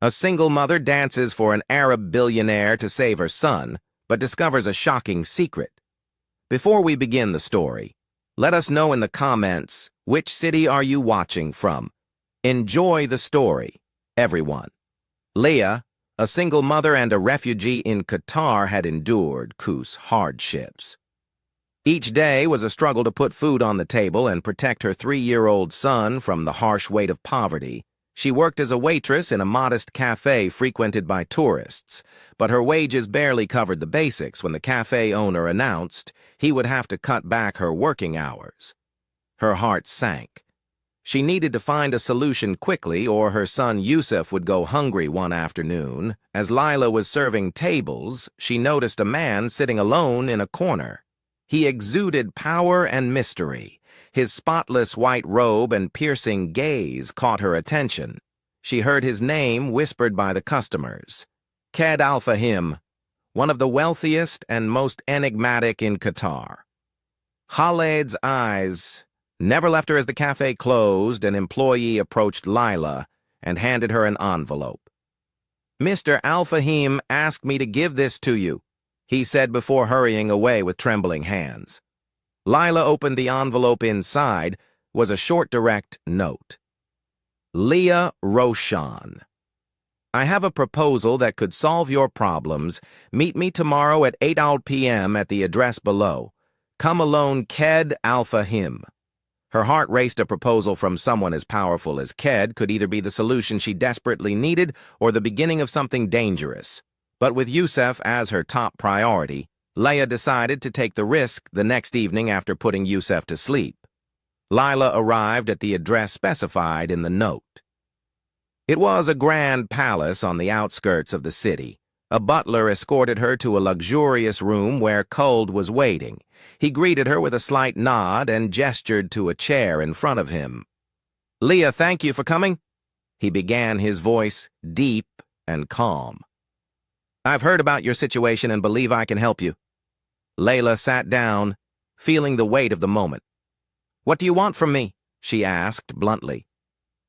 A single mother dances for an Arab billionaire to save her son, but discovers a shocking secret. Before we begin the story, let us know in the comments which city are you watching from. Enjoy the story, everyone. Leah, a single mother and a refugee in Qatar, had endured Qus hardships. Each day was a struggle to put food on the table and protect her 3-year-old son from the harsh weight of poverty. She worked as a waitress in a modest cafe frequented by tourists, but her wages barely covered the basics when the cafe owner announced he would have to cut back her working hours. Her heart sank. She needed to find a solution quickly, or her son Yousef would go hungry one afternoon. As Lila was serving tables, she noticed a man sitting alone in a corner. He exuded power and mystery. His spotless white robe and piercing gaze caught her attention. She heard his name whispered by the customers. Khaled Al-Fahim, one of the wealthiest and most enigmatic in Qatar. Khaled's eyes never left her. As the cafe closed, an employee approached Lila and handed her an envelope. "Mr. Al-Fahim asked me to give this to you," he said before hurrying away with trembling hands. Lila opened the envelope. Inside was a short, direct note. Leah Roshan, I have a proposal that could solve your problems. Meet me tomorrow at 8 p.m. at the address below. Come alone, Khaled Al-Fahim. Her heart raced. A proposal from someone as powerful as Khaled could either be the solution she desperately needed or the beginning of something dangerous. But with Yousef as her top priority, Leah decided to take the risk. The next evening, after putting Yousef to sleep, Lila arrived at the address specified in the note. It was a grand palace on the outskirts of the city. A butler escorted her to a luxurious room where Khaled was waiting. He greeted her with a slight nod and gestured to a chair in front of him. "Leah, thank you for coming," he began, his voice deep and calm. "I've heard about your situation and believe I can help you." Layla sat down, feeling the weight of the moment. "What do you want from me?" she asked bluntly.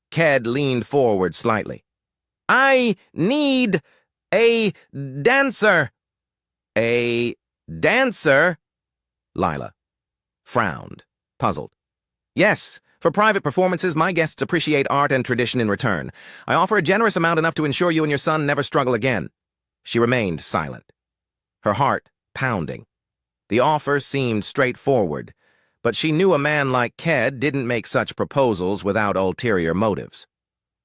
Khaled leaned forward slightly. "I need a dancer." "A dancer?" Lila frowned, puzzled. "Yes, for private performances, my guests appreciate art and tradition in return. I offer a generous amount, enough to ensure you and your son never struggle again." She remained silent, her heart pounding. The offer seemed straightforward, but she knew a man like Khaled didn't make such proposals without ulterior motives.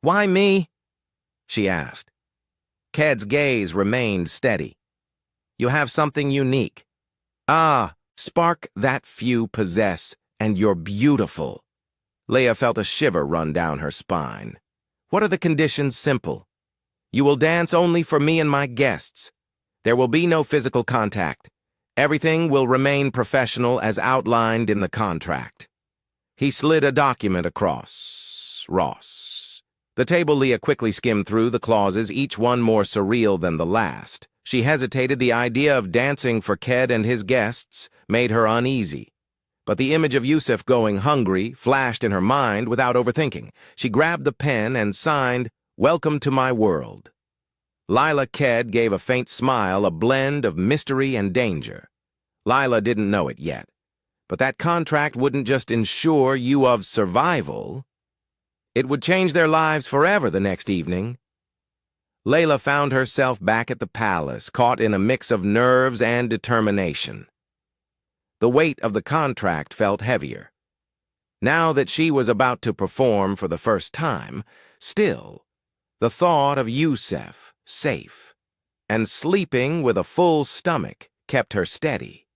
"Why me?" she asked. Khaled's gaze remained steady. "You have something unique. Spark that few possess, and you're beautiful." Leah felt a shiver run down her spine. "What are the conditions?" "Simple. You will dance only for me and my guests. There will be no physical contact. Everything will remain professional as outlined in the contract." He slid a document across Ross. The table. Leah quickly skimmed through the clauses, each one more surreal than the last. She hesitated. The idea of dancing for Khaled and his guests made her uneasy. But the image of Yousef going hungry flashed in her mind without overthinking. She grabbed the pen and signed, "Welcome to my world." Lila. Khaled gave a faint smile, a blend of mystery and danger. Lila didn't know it yet, but that contract wouldn't just ensure Yousef's survival. It would change their lives forever. The next evening, Layla found herself back at the palace, caught in a mix of nerves and determination. The weight of the contract felt heavier. Now that she was about to perform for the first time, still, the thought of Yousef, safe, and sleeping with a full stomach, kept her steady.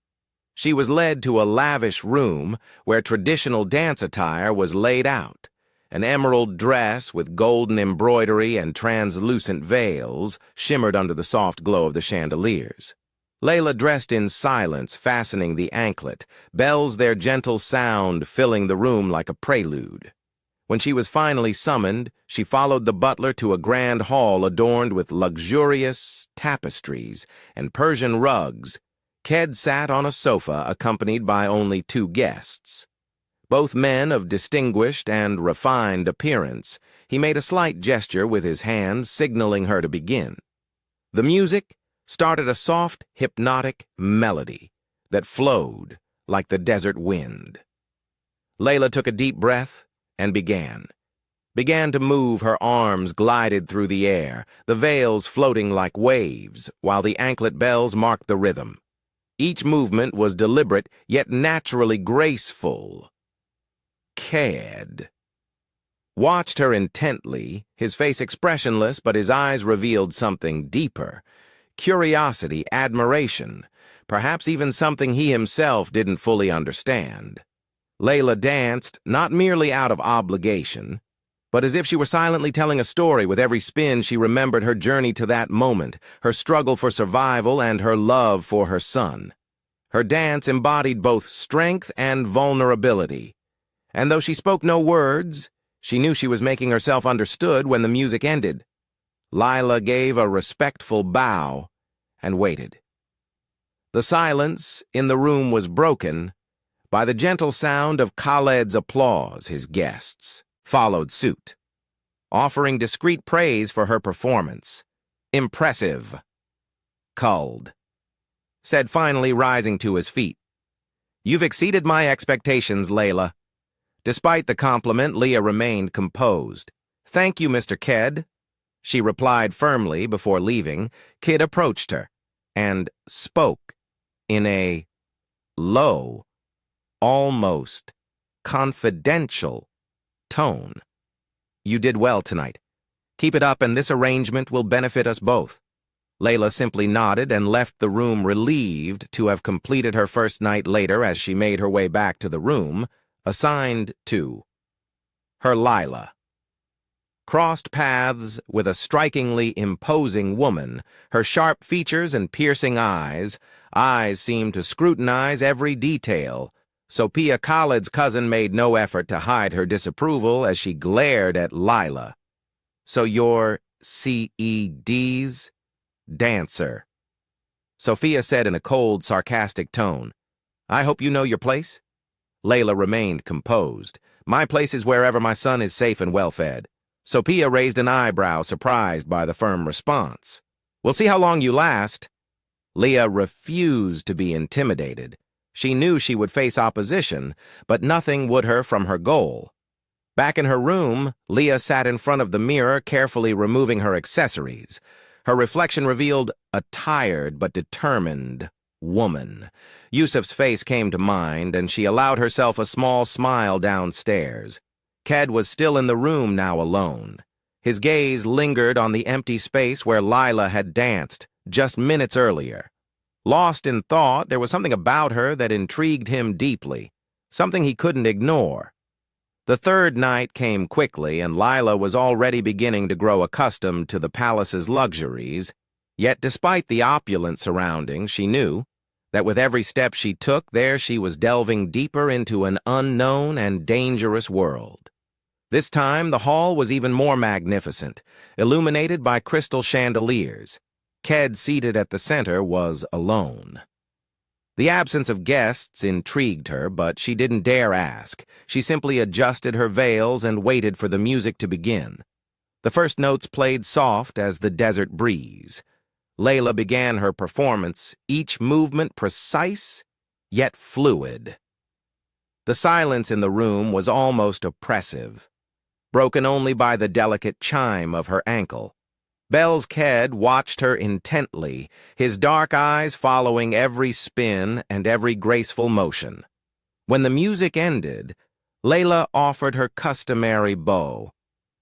She was led to a lavish room where traditional dance attire was laid out. An emerald dress with golden embroidery and translucent veils shimmered under the soft glow of the chandeliers. Layla dressed in silence, fastening the anklet, bells their gentle sound filling the room like a prelude. When she was finally summoned, she followed the butler to a grand hall adorned with luxurious tapestries and Persian rugs. Khaled sat on a sofa accompanied by only 2 guests. Both men of distinguished and refined appearance, He made a slight gesture with his hand, signaling her to begin. The music started a soft, hypnotic melody that flowed like the desert wind. Layla took a deep breath and began to move. Her arms glided through the air, the veils floating like waves, while the anklet bells marked the rhythm. Each movement was deliberate, yet naturally graceful. Khaled watched her intently, his face expressionless, but his eyes revealed something deeper. Curiosity, admiration, perhaps even something he himself didn't fully understand. Layla danced, not merely out of obligation, but as if she were silently telling a story. With every spin, she remembered her journey to that moment, her struggle for survival and her love for her son. Her dance embodied both strength and vulnerability. And though she spoke no words, she knew she was making herself understood. When the music ended, Layla gave a respectful bow and waited. The silence in the room was broken by the gentle sound of Khaled's applause. His guests followed suit, offering discreet praise for her performance. "Impressive," Khaled said, finally rising to his feet. "You've exceeded my expectations, Layla." Despite the compliment, Leah remained composed. "Thank you, Mr. Ked," she replied firmly. Before leaving, Kid approached her and spoke in a low, almost confidential tone. "You did well tonight. Keep it up, and this arrangement will benefit us both." Layla simply nodded and left the room, relieved to have completed her first night. Later, as she made her way back to the room assigned to her, Layla crossed paths with a strikingly imposing woman. Her sharp features and piercing eyes seemed to scrutinize every detail. Sophia, Khaled's cousin, made no effort to hide her disapproval as she glared at Layla. "So you're CED's dancer," Sophia said in a cold, sarcastic tone. "I hope you know your place." Layla remained composed. "My place is wherever my son is safe and well-fed." Sophia raised an eyebrow, surprised by the firm response. "We'll see how long you last." Leah refused to be intimidated. She knew she would face opposition, but nothing would her from her goal. Back in her room, Leah sat in front of the mirror, carefully removing her accessories. Her reflection revealed a tired but determined woman. Yousef's face came to mind, and she allowed herself a small smile downstairs. Ked was still in the room now, alone. His gaze lingered on the empty space where Layla had danced just minutes earlier. Lost in thought, there was something about her that intrigued him deeply, something he couldn't ignore. The third night came quickly, and Layla was already beginning to grow accustomed to the palace's luxuries. Yet despite the opulent surroundings, she knew that with every step she took there, she was delving deeper into an unknown and dangerous world. This time, the hall was even more magnificent, illuminated by crystal chandeliers. Ked, seated at the center, was alone. The absence of guests intrigued her, but she didn't dare ask. She simply adjusted her veils and waited for the music to begin. The first notes played soft as the desert breeze. Layla began her performance, each movement precise yet fluid. The silence in the room was almost oppressive, broken only by the delicate chime of her ankle. Bell's Ked watched her intently, his dark eyes following every spin and every graceful motion. When the music ended, Layla offered her customary bow.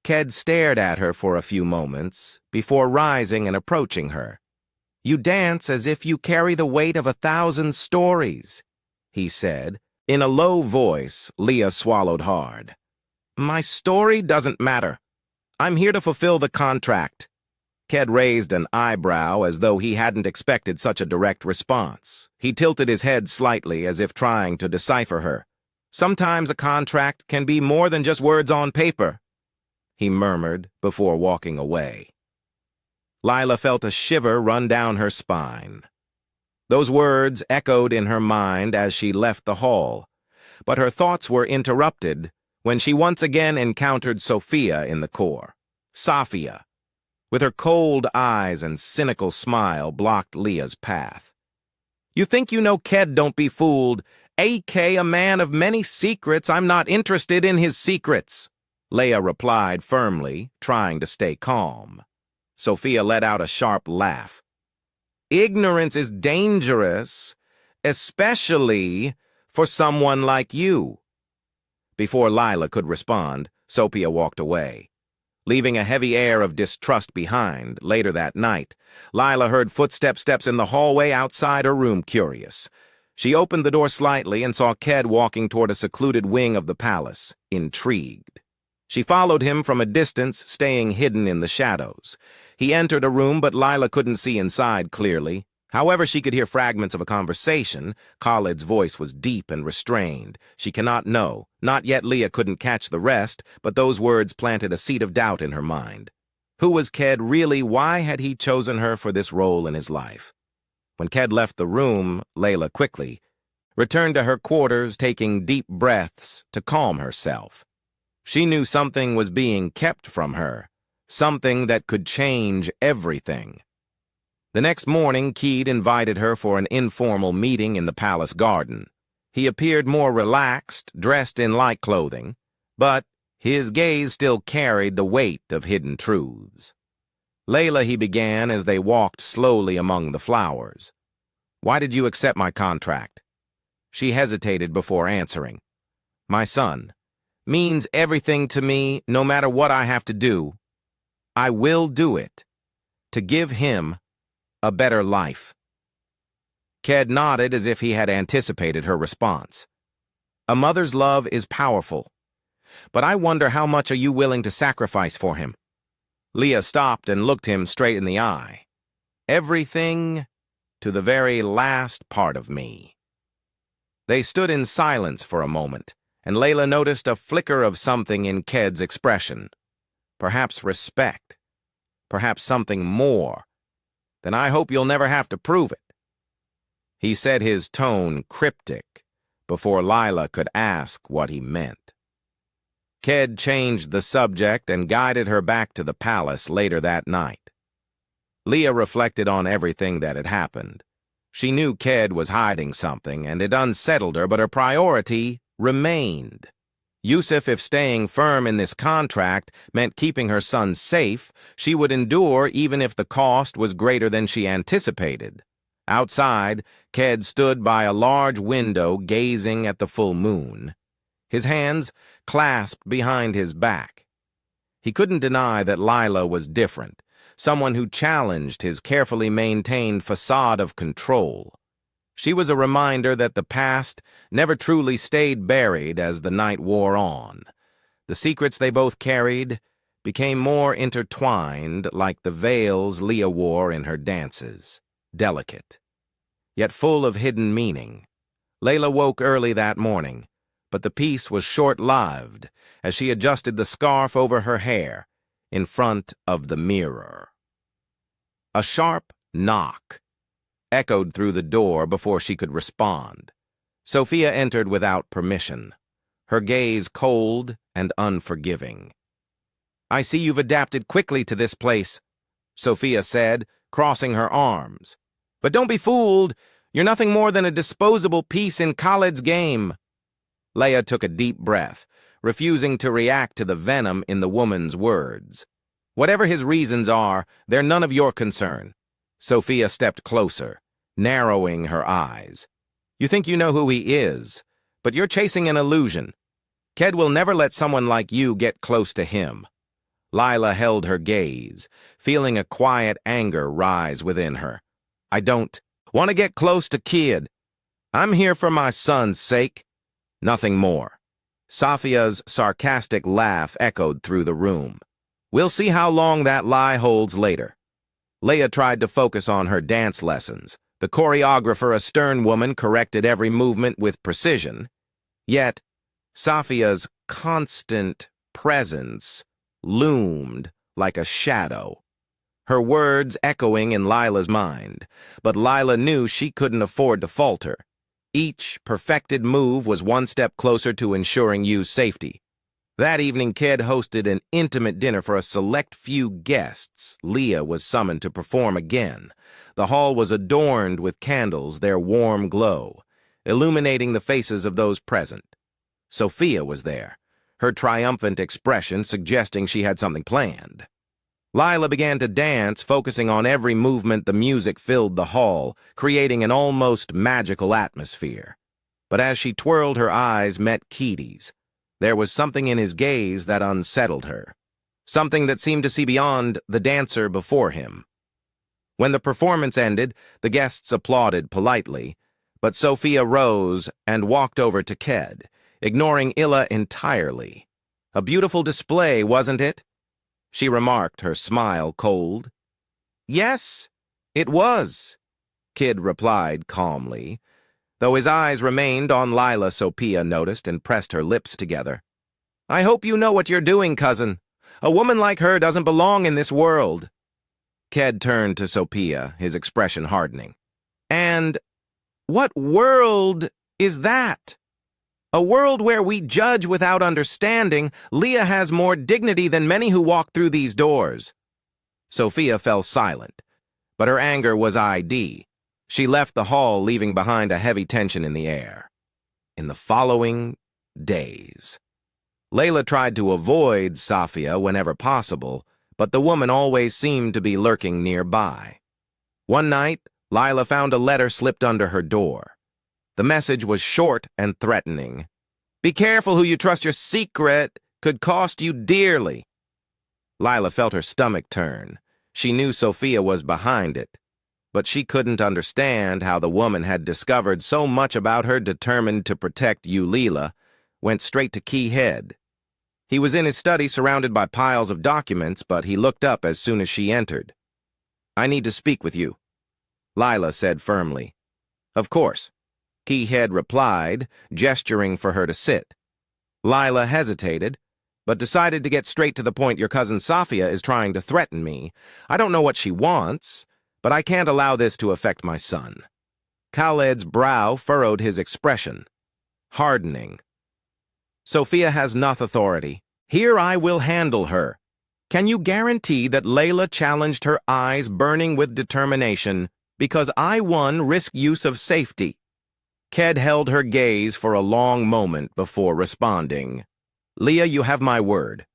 Ked stared at her for a few moments before rising and approaching her. "You dance as if you carry the weight of 1,000 stories," he said. In a low voice, Leah swallowed hard. "My story doesn't matter. I'm here to fulfill the contract." Ked raised an eyebrow as though he hadn't expected such a direct response. He tilted his head slightly as if trying to decipher her. "Sometimes a contract can be more than just words on paper," he murmured before walking away. Layla felt a shiver run down her spine. Those words echoed in her mind as she left the hall, but her thoughts were interrupted when she once again encountered Sophia in the core. Safia, with her cold eyes and cynical smile, blocked Leah's path. "You think you know Ked, don't be fooled. A.K. a man of many secrets. I'm not interested in his secrets," Leah replied firmly, trying to stay calm. Sophia let out a sharp laugh. "Ignorance is dangerous, especially for someone like you." Before Lila could respond, Sophia walked away, leaving a heavy air of distrust behind. Later that night, Lila heard footsteps in the hallway outside her room. Curious, she opened the door slightly and saw Ked walking toward a secluded wing of the palace. Intrigued, she followed him from a distance, staying hidden in the shadows. He entered a room, but Lila couldn't see inside clearly. However, she could hear fragments of a conversation. Khaled's voice was deep and restrained. She cannot know. Not yet. Leah couldn't catch the rest, but those words planted a seed of doubt in her mind. Who was Ked really? Why had he chosen her for this role in his life? When Ked left the room, Layla quickly returned to her quarters, taking deep breaths to calm herself. She knew something was being kept from her, something that could change everything. The next morning, Ked invited her for an informal meeting in the palace garden. He appeared more relaxed, dressed in light clothing, but his gaze still carried the weight of hidden truths. "Layla," he began as they walked slowly among the flowers, "why did you accept my contract?" She hesitated before answering. "My son means everything to me. No matter what I have to do, I will do it to give him a better life." Ked nodded as if he had anticipated her response. "A mother's love is powerful, but I wonder how much are you willing to sacrifice for him?" Leah stopped and looked him straight in the eye. "Everything, to the very last part of me." They stood in silence for a moment, and Layla noticed a flicker of something in Ked's expression. Perhaps respect, perhaps something more. "Then I hope you'll never have to prove it," he said, his tone cryptic, before Lila could ask what he meant. Ked changed the subject and guided her back to the palace later that night. Leah reflected on everything that had happened. She knew Ked was hiding something, and it unsettled her, but her priority remained. Yousef, if staying firm in this contract meant keeping her son safe, she would endure even if the cost was greater than she anticipated. Outside, Ked stood by a large window gazing at the full moon, his hands clasped behind his back. He couldn't deny that Lila was different, someone who challenged his carefully maintained facade of control. She was a reminder that the past never truly stayed buried as the night wore on. The secrets they both carried became more intertwined, like the veils Leah wore in her dances, delicate, yet full of hidden meaning. Layla woke early that morning, but the peace was short-lived as she adjusted the scarf over her hair in front of the mirror. A sharp knock echoed through the door before she could respond. Sophia entered without permission, her gaze cold and unforgiving. "I see you've adapted quickly to this place," Sophia said, crossing her arms. "But don't be fooled. You're nothing more than a disposable piece in Khaled's game." Leah took a deep breath, refusing to react to the venom in the woman's words. "Whatever his reasons are, they're none of your concern." Sophia stepped closer, narrowing her eyes. "You think you know who he is, but you're chasing an illusion. Ked will never let someone like you get close to him." Lila held her gaze, feeling a quiet anger rise within her. "I don't want to get close to Ked. I'm here for my son's sake. Nothing more." Safia's sarcastic laugh echoed through the room. "We'll see how long that lie holds later." Leah tried to focus on her dance lessons. The choreographer, a stern woman, corrected every movement with precision. Yet, Safia's constant presence loomed like a shadow, her words echoing in Lila's mind. But Lila knew she couldn't afford to falter. Each perfected move was one step closer to ensuring Yu's safety. That evening, Ked hosted an intimate dinner for a select few guests. Leah was summoned to perform again. The hall was adorned with candles, their warm glow, illuminating the faces of those present. Sophia was there, her triumphant expression suggesting she had something planned. Lila began to dance, focusing on every movement. The music filled the hall, creating an almost magical atmosphere. But as she twirled, her eyes met Keaty's. There was something in his gaze that unsettled her, something that seemed to see beyond the dancer before him. When the performance ended, the guests applauded politely, but Sophia rose and walked over to Ked, ignoring Illa entirely. A beautiful display, wasn't it? She remarked, her smile cold. Yes, it was, Kid replied calmly, though his eyes remained on Lila. Sophia noticed and pressed her lips together. I hope you know what you're doing, cousin. A woman like her doesn't belong in this world. Ked turned to Sophia, his expression hardening. And what world is that? A world where we judge without understanding. Leah has more dignity than many who walk through these doors. Sophia fell silent, but her anger was ID. She left the hall, leaving behind a heavy tension in the air. In the following days, Layla tried to avoid Safia whenever possible, but the woman always seemed to be lurking nearby. One night, Lila found a letter slipped under her door. The message was short and threatening. Be careful who you trust. Your secret could cost you dearly. Lila felt her stomach turn. She knew Sophia was behind it, but she couldn't understand how the woman had discovered so much about her. Determined to protect Leela went straight to Key Head. He was in his study surrounded by piles of documents, but he looked up as soon as she entered. I need to speak with you, Lila said firmly. Of course, Key Head replied, gesturing for her to sit. Lila hesitated, but decided to get straight to the point. Your cousin Safia is trying to threaten me. I don't know what she wants, but I can't allow this to affect my son. Khaled's brow furrowed, his expression hardening. Sophia has not authority. Here I will handle her. Can you guarantee that Layla challenged, her eyes burning with determination, because I won risk Yousef's safety? Ked held her gaze for a long moment before responding. Leah, you have my word.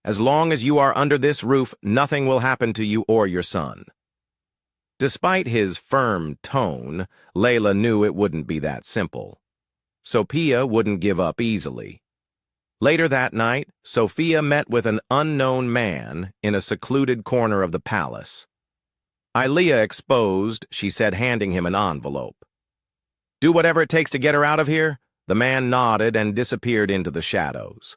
As long as you are under this roof, nothing will happen to you or your son. Despite his firm tone, Layla knew it wouldn't be that simple. Sophia wouldn't give up easily. Later that night, Sophia met with an unknown man in a secluded corner of the palace. Leah exposed, she said, handing him an envelope. Do whatever it takes to get her out of here? The man nodded and disappeared into the shadows.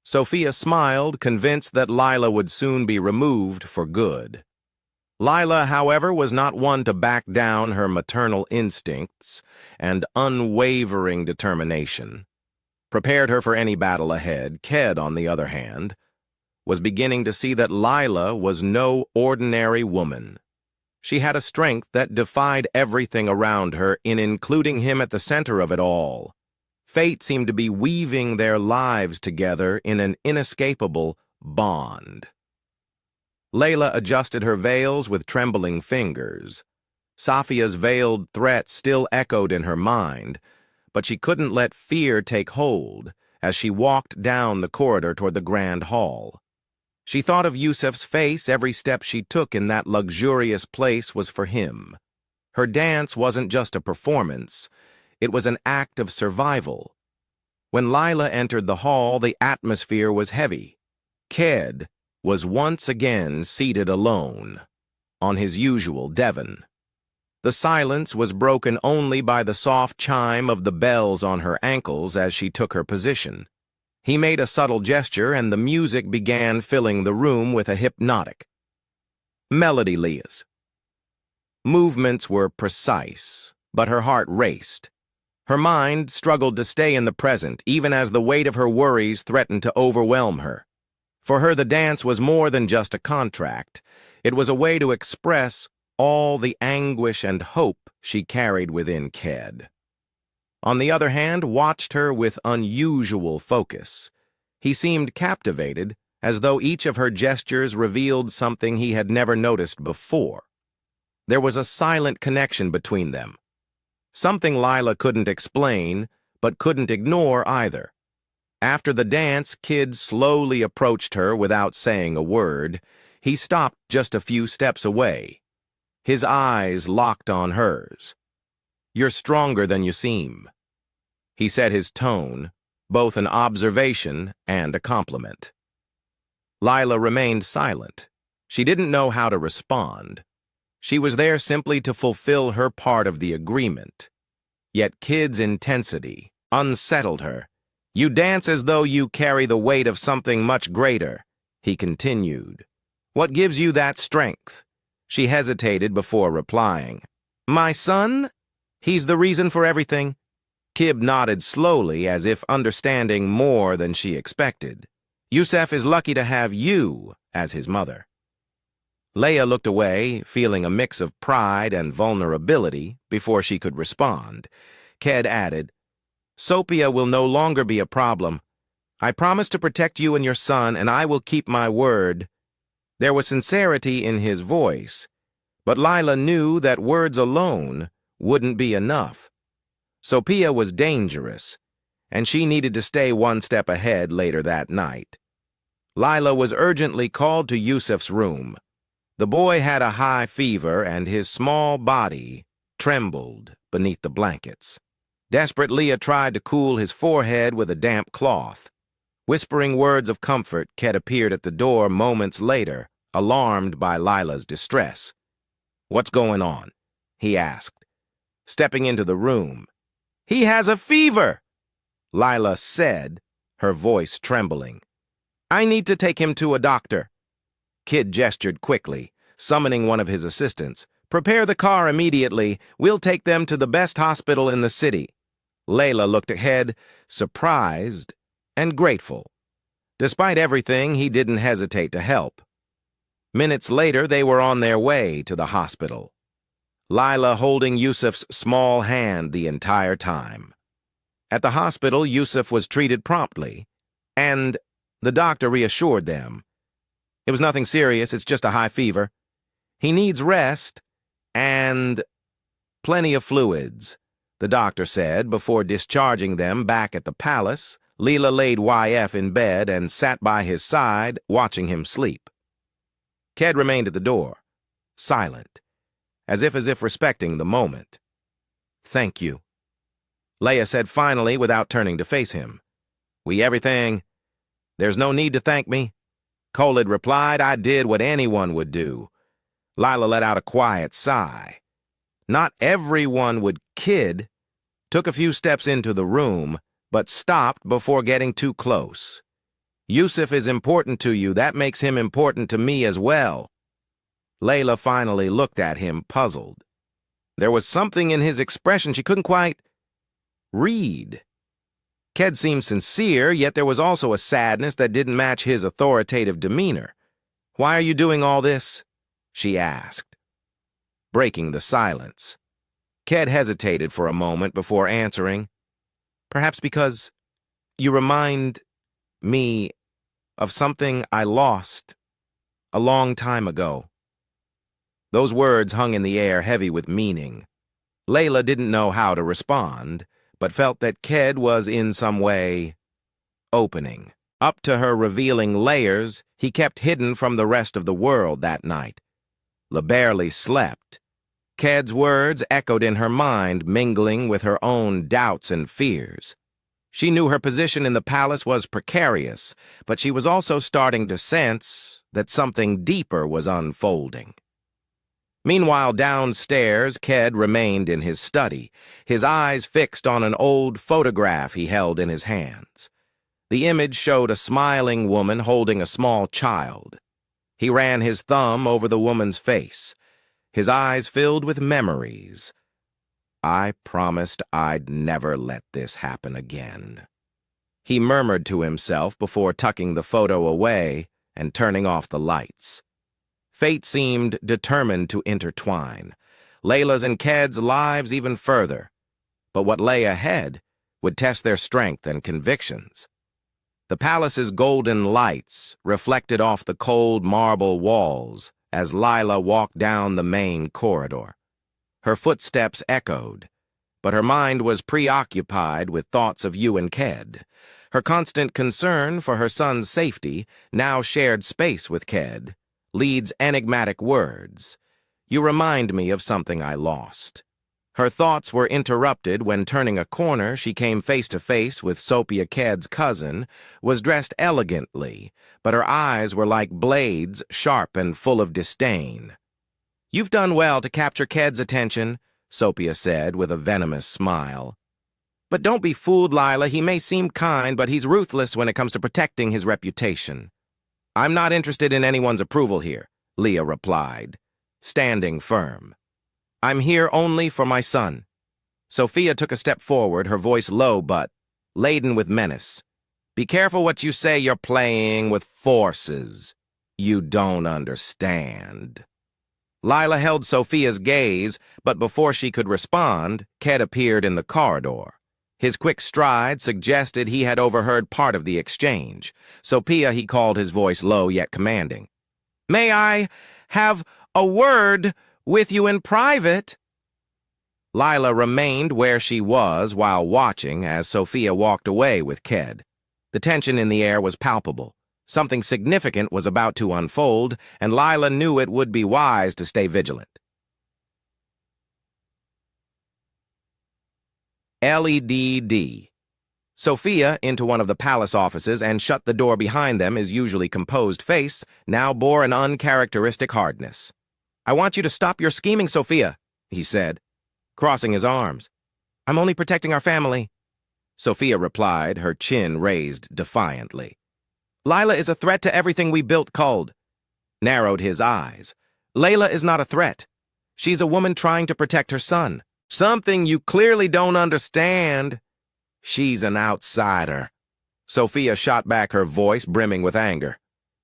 Sophia smiled, convinced that Lila would soon be removed for good. Lila, however, was not one to back down. Her maternal instincts and unwavering determination prepared her for any battle ahead. Ked, on the other hand, was beginning to see that Lila was no ordinary woman. She had a strength that defied everything around her, including him at the center of it all. Fate seemed to be weaving their lives together in an inescapable bond. Layla adjusted her veils with trembling fingers. Safia's veiled threat still echoed in her mind, but she couldn't let fear take hold as she walked down the corridor toward the grand hall. She thought of Yousef's face. Every step she took in that luxurious place was for him. Her dance wasn't just a performance, it was an act of survival. When Lila entered the hall, the atmosphere was heavy. Ked was once again seated alone on his usual divan. The silence was broken only by the soft chime of the bells on her ankles as she took her position. He made a subtle gesture, and the music began filling the room with a hypnotic melody. Leah's movements were precise, but her heart raced. Her mind struggled to stay in the present, even as the weight of her worries threatened to overwhelm her. For her, the dance was more than just a contract. It was a way to express all the anguish and hope she carried within. Ked, on the other hand, watched her with unusual focus. He seemed captivated, as though each of her gestures revealed something he had never noticed before. There was a silent connection between them, something Lila couldn't explain, but couldn't ignore either. After the dance, Kid slowly approached her without saying a word. He stopped just a few steps away. His eyes locked on hers. "You're stronger than you seem," he said, his tone, both an observation and a compliment. Lila remained silent. She didn't know how to respond. She was there simply to fulfill her part of the agreement. Yet Kid's intensity unsettled her. "You dance as though you carry the weight of something much greater," he continued. "What gives you that strength?" She hesitated before replying. "My son? He's the reason for everything." Kib nodded slowly, as if understanding more than she expected. "Yousef is lucky to have you as his mother." Leia looked away, feeling a mix of pride and vulnerability before she could respond. Ked added, "Sophia will no longer be a problem. I promise to protect you and your son, and I will keep my word." There was sincerity in his voice, but Lila knew that words alone wouldn't be enough. Sophia was dangerous, and she needed to stay one step ahead later that night. Lila was urgently called to Yousef's room. The boy had a high fever, and his small body trembled beneath the blankets. Desperate Leah tried to cool his forehead with a damp cloth. Whispering words of comfort, Ked appeared at the door moments later, alarmed by Lila's distress. "What's going on?" he asked, stepping into the room. "He has a fever," Lila said, her voice trembling. "I need to take him to a doctor." Kid gestured quickly, summoning one of his assistants. "Prepare the car immediately. We'll take them to the best hospital in the city." Layla looked ahead, surprised and grateful. Despite everything, he didn't hesitate to help. Minutes later, they were on their way to the hospital, Lila holding Yousef's small hand the entire time. At the hospital, Yousef was treated promptly, and the doctor reassured them. "It was nothing serious, it's just a high fever. He needs rest and plenty of fluids," the doctor said before discharging them back at the palace. Leela laid YF in bed and sat by his side, watching him sleep. Ked remained at the door, silent, as if respecting the moment. "Thank you," Leia said finally without turning to face him. "We everything. There's no need to thank me," Khaled replied. "I did what anyone would do." Lila let out a quiet sigh. Not everyone would. Kid took a few steps into the room, but stopped before getting too close. "Yousef is important to you. That makes him important to me as well." Layla finally looked at him, puzzled. There was something in his expression she couldn't quite read. Ked seemed sincere, yet there was also a sadness that didn't match his authoritative demeanor. "Why are you doing all this?" she asked, breaking the silence. Ked hesitated for a moment before answering. "Perhaps because you remind me of something I lost a long time ago." Those words hung in the air, heavy with meaning. Layla didn't know how to respond, but felt that Ked was in some way opening up to her, revealing layers he kept hidden from the rest of the world that night. La barely slept. Ked's words echoed in her mind, mingling with her own doubts and fears. She knew her position in the palace was precarious, but she was also starting to sense that something deeper was unfolding. Meanwhile, downstairs, Ked remained in his study, his eyes fixed on an old photograph he held in his hands. The image showed a smiling woman holding a small child. He ran his thumb over the woman's face, his eyes filled with memories. "I promised I'd never let this happen again," he murmured to himself before tucking the photo away and turning off the lights. Fate seemed determined to intertwine Layla's and Ked's lives even further, but what lay ahead would test their strength and convictions. The palace's golden lights reflected off the cold marble walls as Lila walked down the main corridor. Her footsteps echoed, but her mind was preoccupied with thoughts of you and Ked. Her constant concern for her son's safety now shared space with Ked. Lead's enigmatic words, "You remind me of something I lost." Her thoughts were interrupted when, turning a corner, she came face to face with Sophia. Ked's cousin was dressed elegantly, but her eyes were like blades, sharp and full of disdain. "You've done well to capture Ked's attention," Sophia said with a venomous smile. "But don't be fooled, Lila. He may seem kind, but he's ruthless when it comes to protecting his reputation." "I'm not interested in anyone's approval here," Leah replied, standing firm. "I'm here only for my son." Sophia took a step forward, her voice low but laden with menace. "Be careful what you say. You're playing with forces you don't understand." Lila held Sophia's gaze, but before she could respond, Ked appeared in the corridor. His quick stride suggested he had overheard part of the exchange. "Sophia," he called, his voice low yet commanding. "May I have a word with you in private?" Lila remained where she was while watching as Sophia walked away with Ked. The tension in the air was palpable. Something significant was about to unfold, and Lila knew it would be wise to stay vigilant. LED. Sophia, into one of the palace offices and shut the door behind them, his usually composed face now bore an uncharacteristic hardness. "I want you to stop your scheming, Sophia," he said, crossing his arms. "I'm only protecting our family." Sophia replied, her chin raised defiantly. "Lila is a threat to everything we built, Khaled." Narrowed his eyes. "Layla is not a threat. She's a woman trying to protect her son. Something you clearly don't understand. She's an outsider." Sophia shot back, her voice brimming with anger.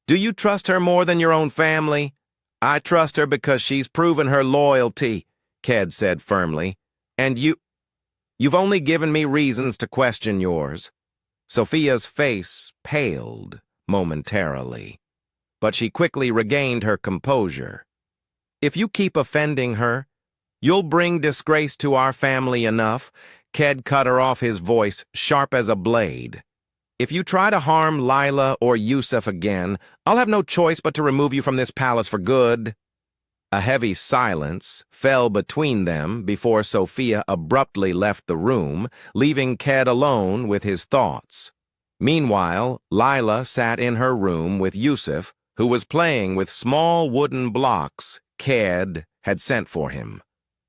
"Do you trust her more than your own family?" "I trust her because she's proven her loyalty," Ked said firmly. "And you've only given me reasons to question yours." Sophia's face paled momentarily, but she quickly regained her composure. "If you keep offending her, you'll bring disgrace to our family enough." Ked cut her off, his voice sharp as a blade. "If you try to harm Lila or Yousef again, I'll have no choice but to remove you from this palace for good." A heavy silence fell between them before Sophia abruptly left the room, leaving Ked alone with his thoughts. Meanwhile, Lila sat in her room with Yousef, who was playing with small wooden blocks Ked had sent for him.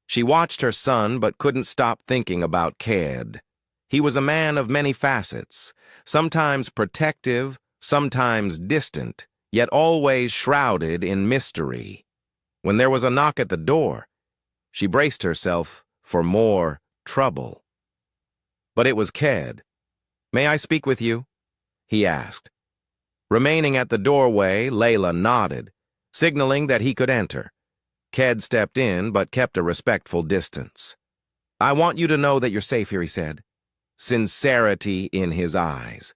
She watched her son but couldn't stop thinking about Ked. He was a man of many facets, sometimes protective, sometimes distant, yet always shrouded in mystery. When there was a knock at the door, she braced herself for more trouble. But it was Ked. "May I speak with you?" he asked. Remaining at the doorway, Layla nodded, signaling that he could enter. Ked stepped in but kept a respectful distance. "I want you to know that you're safe here," he said, sincerity in his eyes.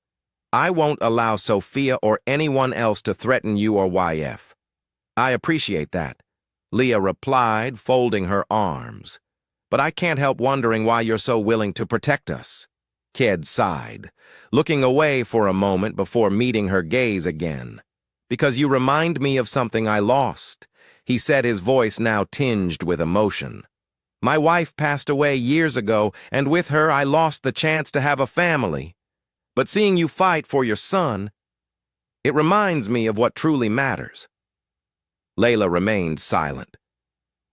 "I won't allow Sophia or anyone else to threaten you or YF." "I appreciate that," Leah replied, folding her arms. "But I can't help wondering why you're so willing to protect us." Ked sighed, looking away for a moment before meeting her gaze again. "Because you remind me of something I lost," he said, his voice now tinged with emotion. "My wife passed away years ago, and with her I lost the chance to have a family. But seeing you fight for your son, it reminds me of what truly matters." Layla remained silent,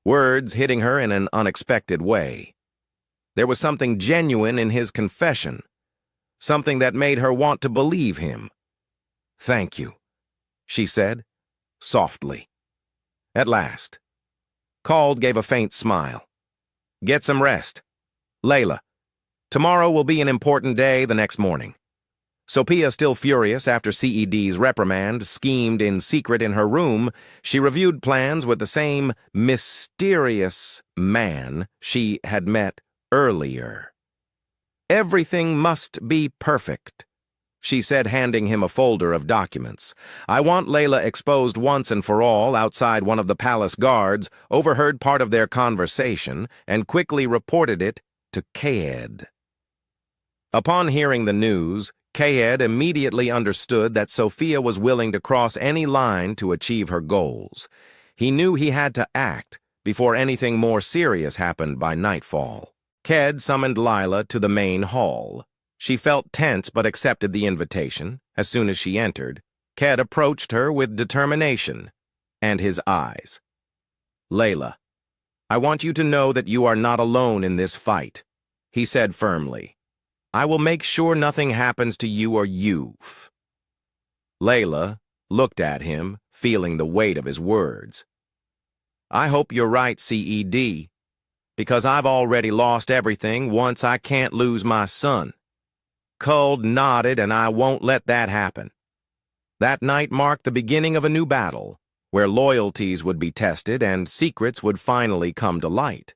words hitting her in an unexpected way. There was something genuine in his confession, something that made her want to believe him. "Thank you," she said, softly. At last, Khaled gave a faint smile. "Get some rest. Layla, tomorrow will be an important day the next morning." Sophia, still furious after CED's reprimand, schemed in secret in her room. She reviewed plans with the same mysterious man she had met earlier. Everything must be perfect. she said, handing him a folder of documents. I want Layla exposed once and for all. Outside, one of the palace guards overheard part of their conversation and quickly reported it to Khaled. Upon hearing the news, Khaled immediately understood that Sophia was willing to cross any line to achieve her goals. He knew he had to act before anything more serious happened by nightfall. Khaled summoned Layla to the main hall. She felt tense but accepted the invitation. As soon as she entered, Khaled approached her with determination and his eyes. Layla, I want you to know that you are not alone in this fight, he said firmly. I will make sure nothing happens to you or Yousef. Layla looked at him, feeling the weight of his words. I hope you're right, Ced, because I've already lost everything. Once I can't lose my son. Khaled nodded, and I won't let that happen. That night marked the beginning of a new battle, where loyalties would be tested and secrets would finally come to light.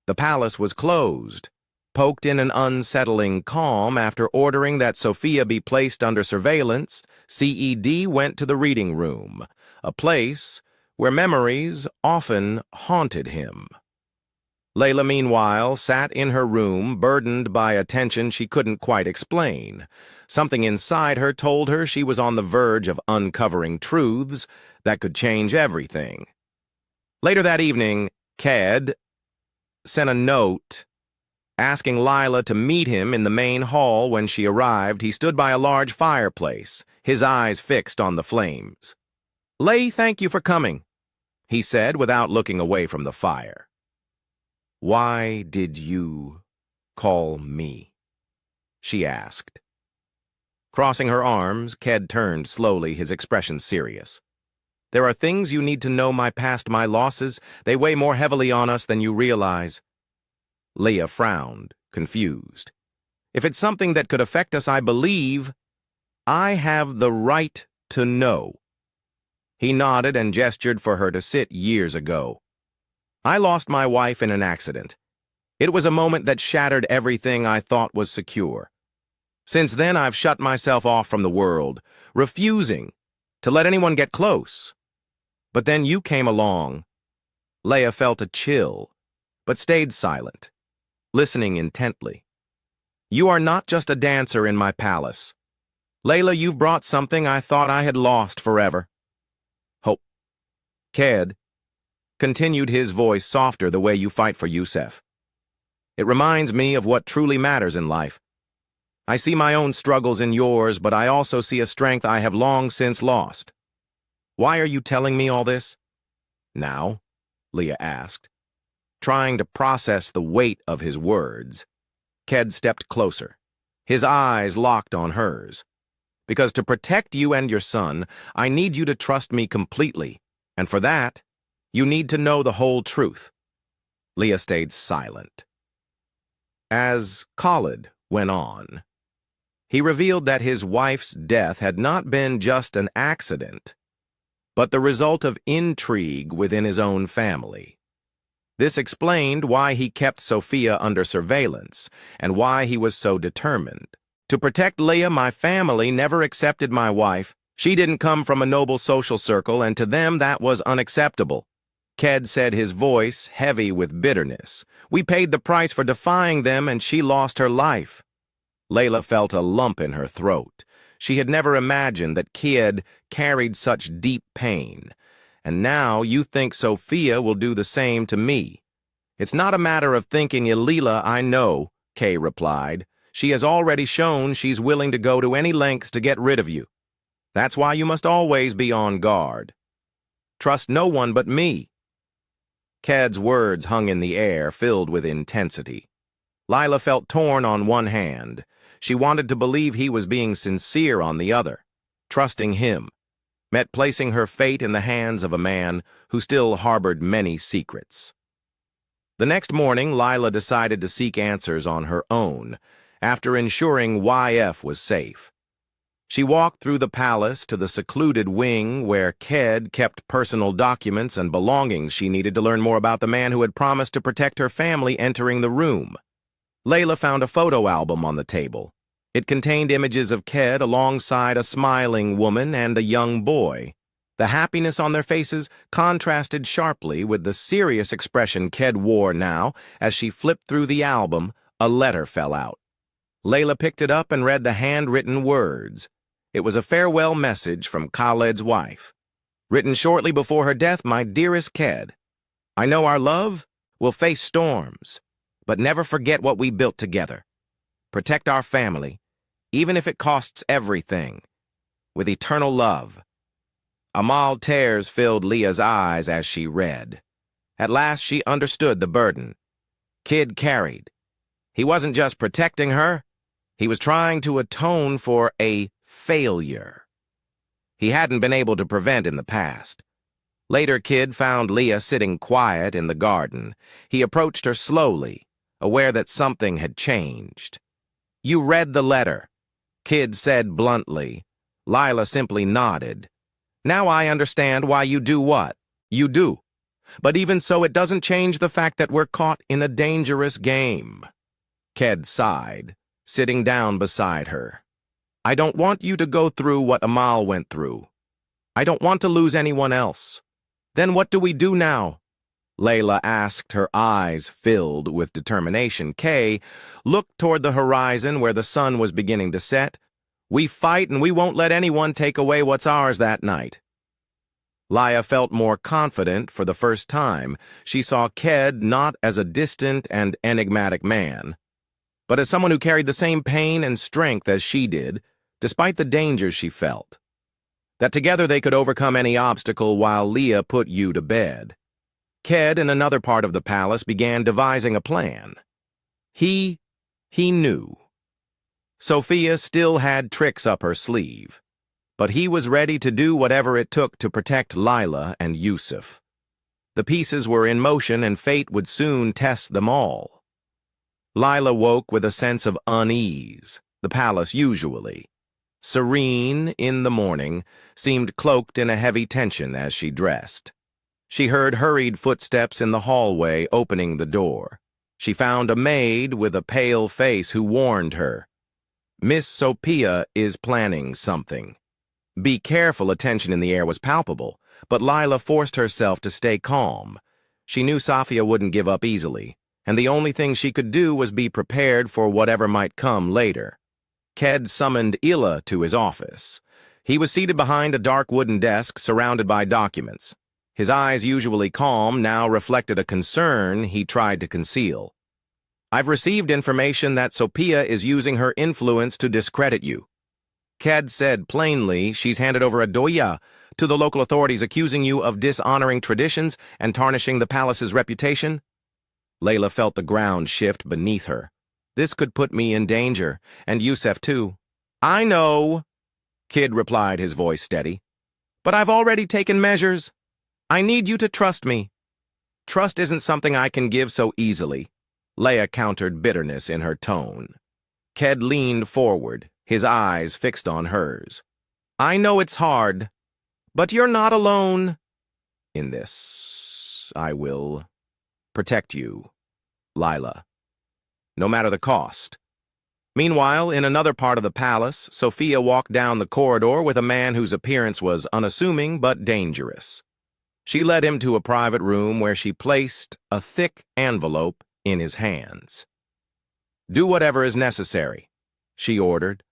The palace was closed, poked in an unsettling calm. After ordering that Sophia be placed under surveillance, Ced went to the reading room, a place where memories often haunted him. Layla, meanwhile, sat in her room, burdened by a tension she couldn't quite explain. Something inside her told her she was on the verge of uncovering truths that could change everything. Later that evening, Khaled sent a note asking Layla to meet him in the main hall. When she arrived, he stood by a large fireplace, his eyes fixed on the flames. "Lay, thank you for coming," he said without looking away from the fire. "Why did you call me?" she asked. Crossing her arms, Khaled turned slowly, his expression serious. "There are things you need to know. My past, my losses, they weigh more heavily on us than you realize." Leah frowned, confused. "If it's something that could affect us, I believe I have the right to know." He nodded and gestured for her to sit. "Years ago, I lost my wife in an accident. It was a moment that shattered everything I thought was secure. Since then, I've shut myself off from the world, refusing to let anyone get close. But then you came along." Leah felt a chill, but stayed silent, listening intently. "You are not just a dancer in my palace. Layla, you've brought something I thought I had lost forever. Hope." Khaled continued, his voice softer, "the way you fight for Yousef. It reminds me of what truly matters in life. I see my own struggles in yours, but I also see a strength I have long since lost. Why are you telling me all this now?" Leah asked, trying to process the weight of his words. Khaled stepped closer, his eyes locked on hers. "Because to protect you and your son, I need you to trust me completely, and for that, you need to know the whole truth." Leah stayed silent. As Khaled went on, he revealed that his wife's death had not been just an accident, but the result of intrigue within his own family. This explained why he kept Sophia under surveillance and why he was so determined. "To protect Leah, my family never accepted my wife. She didn't come from a noble social circle, and to them that was unacceptable." Khaled said, his voice heavy with bitterness. "We paid the price for defying them, and she lost her life." Layla felt a lump in her throat. She had never imagined that Khaled carried such deep pain. "And now you think Sophia will do the same to me." "It's not a matter of thinking, Leela, I know," Kay replied. "She has already shown she's willing to go to any lengths to get rid of you. That's why you must always be on guard. Trust no one but me." Khaled's words hung in the air, filled with intensity. Layla felt torn on one hand. She wanted to believe he was being sincere on the other. Trusting him meant placing her fate in the hands of a man who still harbored many secrets. The next morning, Layla decided to seek answers on her own, after ensuring YF was safe. She walked through the palace to the secluded wing where Khaled kept personal documents and belongings she needed to learn more about the man who had promised to protect her family. Entering the room, Layla found a photo album on the table. It contained images of Ked alongside a smiling woman and a young boy. The happiness on their faces contrasted sharply with the serious expression Ked wore now. As she flipped through the album, a letter fell out. Layla picked it up and read the handwritten words. It was a farewell message from Khaled's wife. Written shortly before her death, my dearest Ked, I know our love will face storms, but never forget what we built together. Protect our family, even if it costs everything. With eternal love. Amal tears filled Leah's eyes as she read. At last she understood the burden Kid carried. He wasn't just protecting her, he was trying to atone for a failure he hadn't been able to prevent in the past. Later, Kid found Leah sitting quiet in the garden. He approached her slowly, aware that something had changed. You read the letter, Kid said bluntly. Lila simply nodded. Now I understand why you do what you do. But even so, it doesn't change the fact that we're caught in a dangerous game. Ked sighed, sitting down beside her. I don't want you to go through what Amal went through. I don't want to lose anyone else. Then what do we do now? Layla asked, her eyes filled with determination. Kay looked toward the horizon where the sun was beginning to set. We fight and we won't let anyone take away what's ours that night. Laya felt more confident for the first time. She saw Ked not as a distant and enigmatic man, but as someone who carried the same pain and strength as she did, despite the dangers she felt. That together they could overcome any obstacle while Leah put you to bed. Ked, in another part of the palace, began devising a plan. He knew. Sophia still had tricks up her sleeve, but he was ready to do whatever it took to protect Lila and Yousef. The pieces were in motion and fate would soon test them all. Lila woke with a sense of unease. The palace usually, serene in the morning, seemed cloaked in a heavy tension as she dressed. She heard hurried footsteps in the hallway opening the door. She found a maid with a pale face who warned her, Miss Sophia is planning something. Be careful. Attention in the air was palpable, but Lila forced herself to stay calm. She knew Sophia wouldn't give up easily, and the only thing she could do was be prepared for whatever might come later. Ked summoned Ila to his office. He was seated behind a dark wooden desk surrounded by documents. His eyes, usually calm, now reflected a concern he tried to conceal. I've received information that Sophia is using her influence to discredit you. Ked said plainly she's handed over a doya to the local authorities accusing you of dishonoring traditions and tarnishing the palace's reputation. Layla felt the ground shift beneath her. This could put me in danger, and Yousef too. I know, Kid replied, his voice steady. But I've already taken measures. I need you to trust me. Trust isn't something I can give so easily. Leia countered, bitterness in her tone. Ked leaned forward, his eyes fixed on hers. I know it's hard, but you're not alone. In this, I will protect you, Lila, no matter the cost. Meanwhile, in another part of the palace, Sophia walked down the corridor with a man whose appearance was unassuming but dangerous. She led him to a private room where she placed a thick envelope in his hands. Do whatever is necessary, she ordered.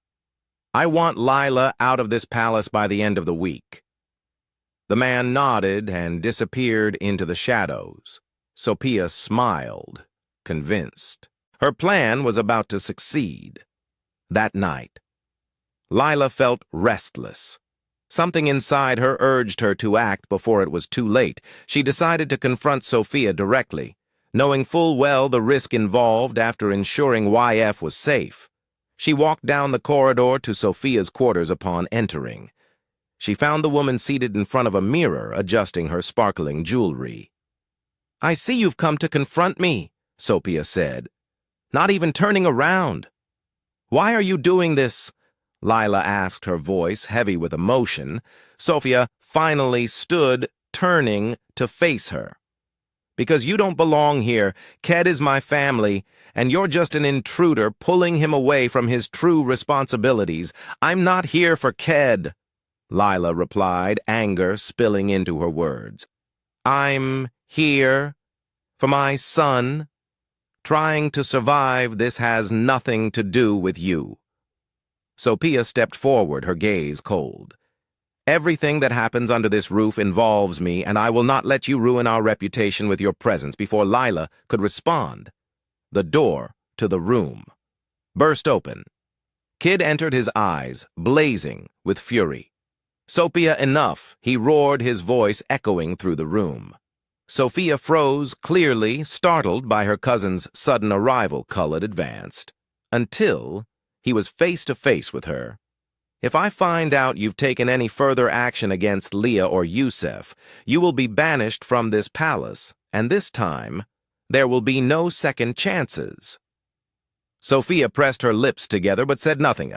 I want Lila out of this palace by the end of the week. The man nodded and disappeared into the shadows. Sophia smiled, convinced. Her plan was about to succeed. That night, Lila felt restless. Something inside her urged her to act before it was too late. She decided to confront Sophia directly, knowing full well the risk involved after ensuring YF was safe. She walked down the corridor to Sophia's quarters upon entering. She found the woman seated in front of a mirror, adjusting her sparkling jewelry. I see you've come to confront me, Sophia said, not even turning around. Why are you doing this? Lila asked, her voice heavy with emotion. Sophia finally stood, turning to face her. Because you don't belong here. Ked is my family, and you're just an intruder pulling him away from his true responsibilities. I'm not here for Ked, Lila replied, anger spilling into her words. I'm here for my son. Trying to survive this has nothing to do with you. Sophia stepped forward, her gaze cold. Everything that happens under this roof involves me, and I will not let you ruin our reputation with your presence. Before Lila could respond, the door to the room burst open. Kid entered, his eyes blazing with fury. Sophia, enough, he roared, his voice echoing through the room. Sophia froze, clearly startled by her cousin's sudden arrival. Khaled advanced, until he was face to face with her. If I find out you've taken any further action against Leah or Yousef, you will be banished from this palace, and this time, there will be no second chances. Sophia pressed her lips together but said nothing.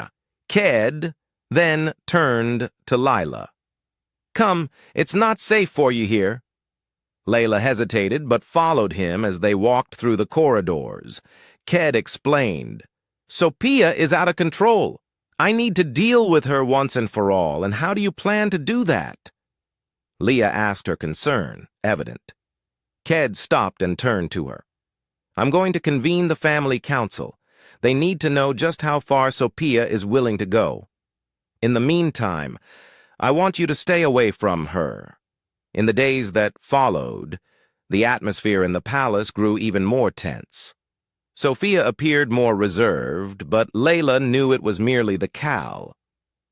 Ked then turned to Lila. Come, it's not safe for you here. Layla hesitated but followed him as they walked through the corridors. Ked explained, Sophia is out of control. I need to deal with her once and for all, and how do you plan to do that? Leah asked, her concern evident. Ked stopped and turned to her. I'm going to convene the family council. They need to know just how far Sophia is willing to go. In the meantime, I want you to stay away from her. In the days that followed, the atmosphere in the palace grew even more tense. Sophia appeared more reserved, but Layla knew it was merely the cowl.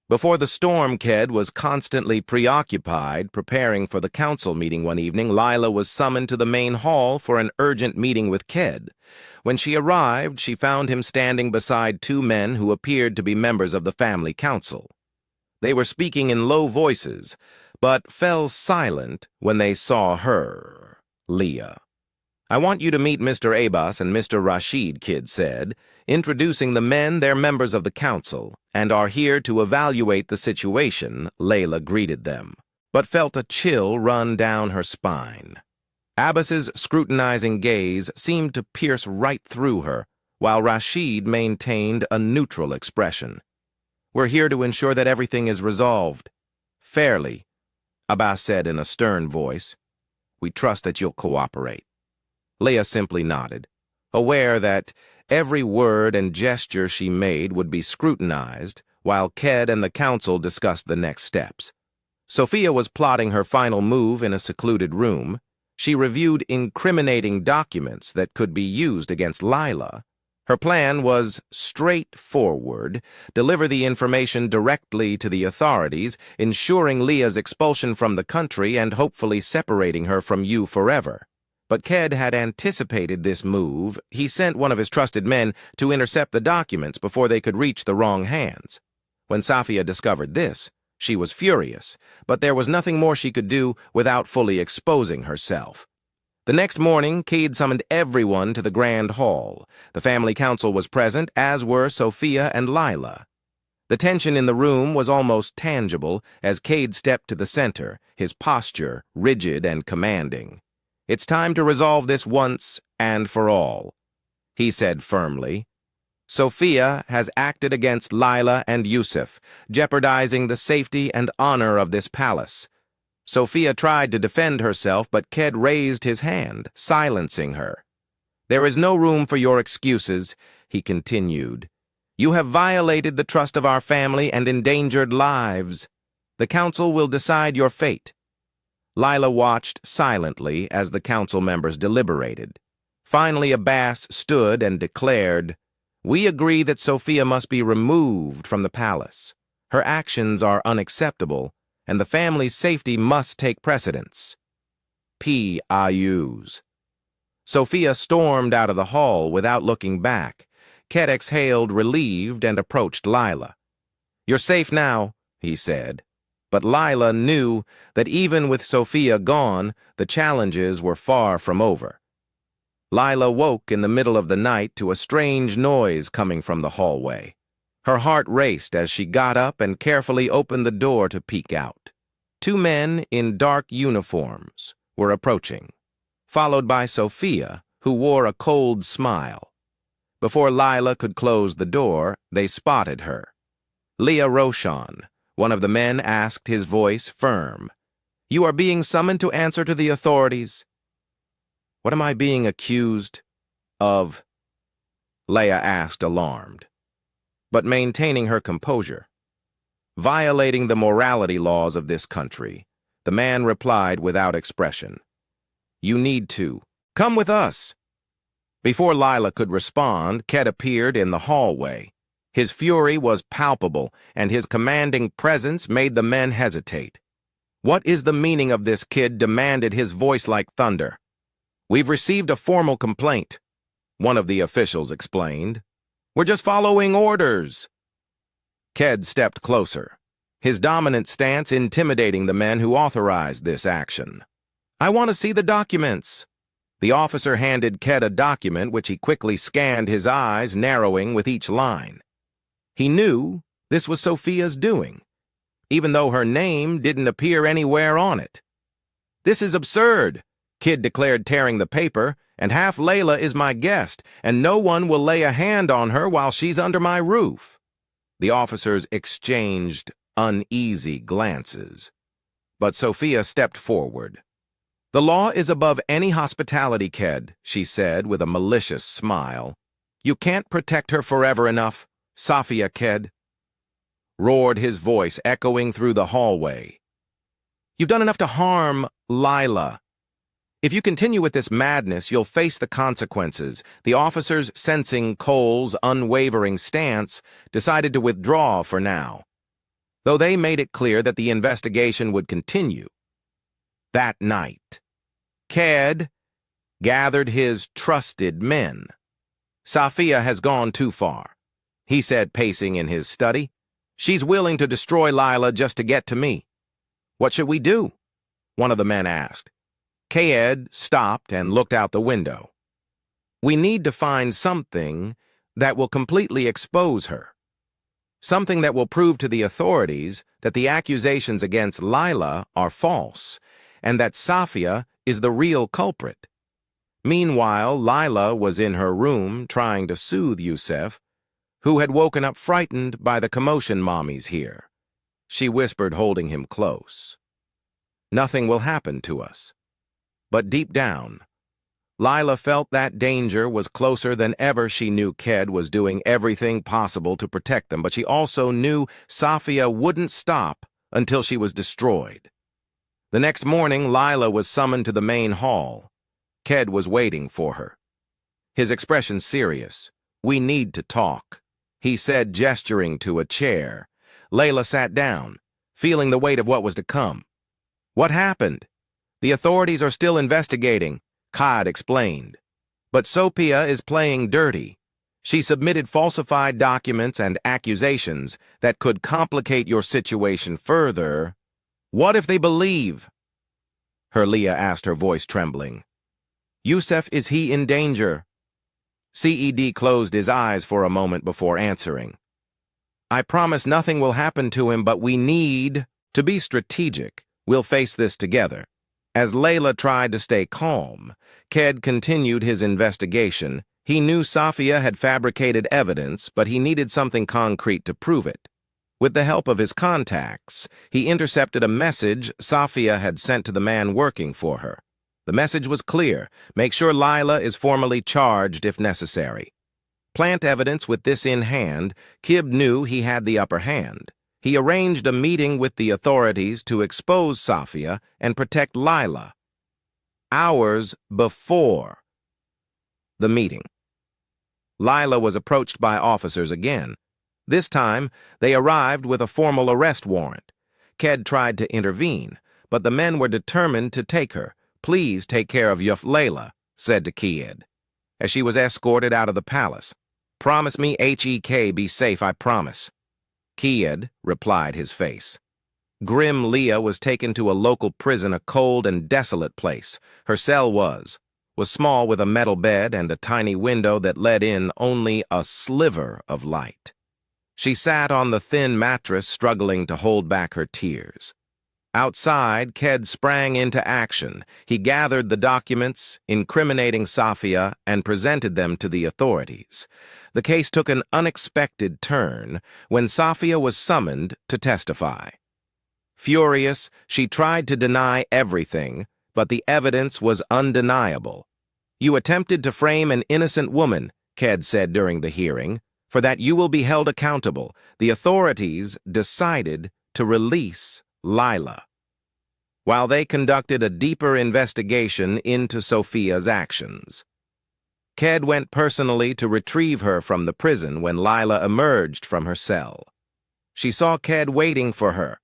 Before the storm, Ked was constantly preoccupied, preparing for the council meeting. One evening, Lila was summoned to the main hall for an urgent meeting with Ked. When she arrived, she found him standing beside two men who appeared to be members of the family council. They were speaking in low voices, but fell silent when they saw her, Leah. I want you to meet Mr. Abbas and Mr. Rashid, Kid said, introducing the men. They're members of the council and are here to evaluate the situation. Layla greeted them, but felt a chill run down her spine. Abbas's scrutinizing gaze seemed to pierce right through her, while Rashid maintained a neutral expression. We're here to ensure that everything is resolved fairly, Abbas said in a stern voice. We trust that you'll cooperate. Leah simply nodded, aware that every word and gesture she made would be scrutinized, while Ked and the council discussed the next steps. Sophia was plotting her final move in a secluded room. She reviewed incriminating documents that could be used against Lila. Her plan was straightforward: deliver the information directly to the authorities, ensuring Leah's expulsion from the country and hopefully separating her from you forever. But Ked had anticipated this move. He sent one of his trusted men to intercept the documents before they could reach the wrong hands. When Sophia discovered this, she was furious, but there was nothing more she could do without fully exposing herself. The next morning, Ked summoned everyone to the grand hall. The family council was present, as were Sophia and Lila. The tension in the room was almost tangible as Ked stepped to the center, his posture rigid and commanding. It's time to resolve this once and for all, he said firmly. Sophia has acted against Lila and Yousef, jeopardizing the safety and honor of this palace. Sophia tried to defend herself, but Ked raised his hand, silencing her. There is no room for your excuses, he continued. You have violated the trust of our family and endangered lives. The council will decide your fate. Lila watched silently as the council members deliberated. Finally, Abbas stood and declared, We agree that Sophia must be removed from the palace. Her actions are unacceptable, and the family's safety must take precedence. P.I.U.s. Sophia stormed out of the hall without looking back. Ked exhaled, relieved, and approached Lila. You're safe now, he said. But Lila knew that even with Sophia gone, the challenges were far from over. Lila woke in the middle of the night to a strange noise coming from the hallway. Her heart raced as she got up and carefully opened the door to peek out. Two men in dark uniforms were approaching. followed by Sophia, who wore a cold smile. Before Lila could close the door, they spotted her. Leah Roshan, one of the men, asked, his voice firm. "You are being summoned to answer to the authorities." "What am I being accused of?" Leah asked, alarmed, but maintaining her composure. "Violating the morality laws of this country," the man replied without expression. "You need to. Come with us." Before Lila could respond, Ked appeared in the hallway. His fury was palpable, and his commanding presence made the men hesitate. "What is the meaning of this, kid?" demanded, his voice like thunder. "We've received a formal complaint," one of the officials explained. "We're just following orders." Ked stepped closer, his dominant stance intimidating the men who authorized this action. "I want to see the documents." The officer handed Ked a document which he quickly scanned, his eyes narrowing with each line. He knew this was Sophia's doing, even though her name didn't appear anywhere on it. "This is absurd," Kid declared, tearing the paper, "and half Layla is my guest, and no one will lay a hand on her while she's under my roof." The officers exchanged uneasy glances, but Sophia stepped forward. "The law is above any hospitality, Ked," she said with a malicious smile. "You can't protect her forever enough, Safia, Ked," roared his voice echoing through the hallway. "You've done enough to harm Lila. If you continue with this madness, you'll face the consequences." The officers, sensing Cole's unwavering stance, decided to withdraw for now, though they made it clear that the investigation would continue. That night, Ked gathered his trusted men. "Safia has gone too far," he said, pacing in his study. "She's willing to destroy Lila just to get to me." "What should we do?" one of the men asked. Ked stopped and looked out the window. "We need to find something that will completely expose her. Something that will prove to the authorities that the accusations against Lila are false, and that Safia is the real culprit." Meanwhile, Lila was in her room trying to soothe Yousef, who had woken up frightened by the commotion Mommy's here. She whispered, holding him close. "Nothing will happen to us." But deep down, Lila felt that danger was closer than ever. She knew Ked was doing everything possible to protect them, but she also knew Safia wouldn't stop until she was destroyed. The next morning, Lila was summoned to the main hall. Ked was waiting for her, his expression serious. "We need to talk," he said, gesturing to a chair. Layla sat down, feeling the weight of what was to come. "What happened?" "The authorities are still investigating," Khaled explained. "But Sophia is playing dirty. She submitted falsified documents and accusations that could complicate your situation further." "What if they believe?" Leah asked, her voice trembling. "Yousef, is he in danger?" Ced closed his eyes for a moment before answering. "I promise nothing will happen to him, but we need to be strategic. We'll face this together." As Layla tried to stay calm, Ked continued his investigation. He knew Safia had fabricated evidence, but he needed something concrete to prove it. With the help of his contacts, he intercepted a message Safia had sent to the man working for her. The message was clear: make sure Lila is formally charged if necessary. Plant evidence with this in hand, Kib knew he had the upper hand. He arranged a meeting with the authorities to expose Safia and protect Lila. Hours before the meeting, Lila was approached by officers again. This time, they arrived with a formal arrest warrant. Ked tried to intervene, but the men were determined to take her. "Please take care of Yousef," Layla said to Ked, as she was escorted out of the palace. "Promise me, Hek, be safe, I promise." Ked replied, his face. Grim Leah was taken to a local prison, a cold and desolate place. Her cell was small, with a metal bed and a tiny window that let in only a sliver of light. She sat on the thin mattress, struggling to hold back her tears. Outside, Ked sprang into action. He gathered the documents incriminating Safia and presented them to the authorities. The case took an unexpected turn when Safia was summoned to testify. Furious, she tried to deny everything, but the evidence was undeniable. "You attempted to frame an innocent woman," Ked said during the hearing. "For that you will be held accountable." The authorities decided to release Lila, while they conducted a deeper investigation into Sophia's actions. Ked went personally to retrieve her from the prison when Lila emerged from her cell. She saw Ked waiting for her.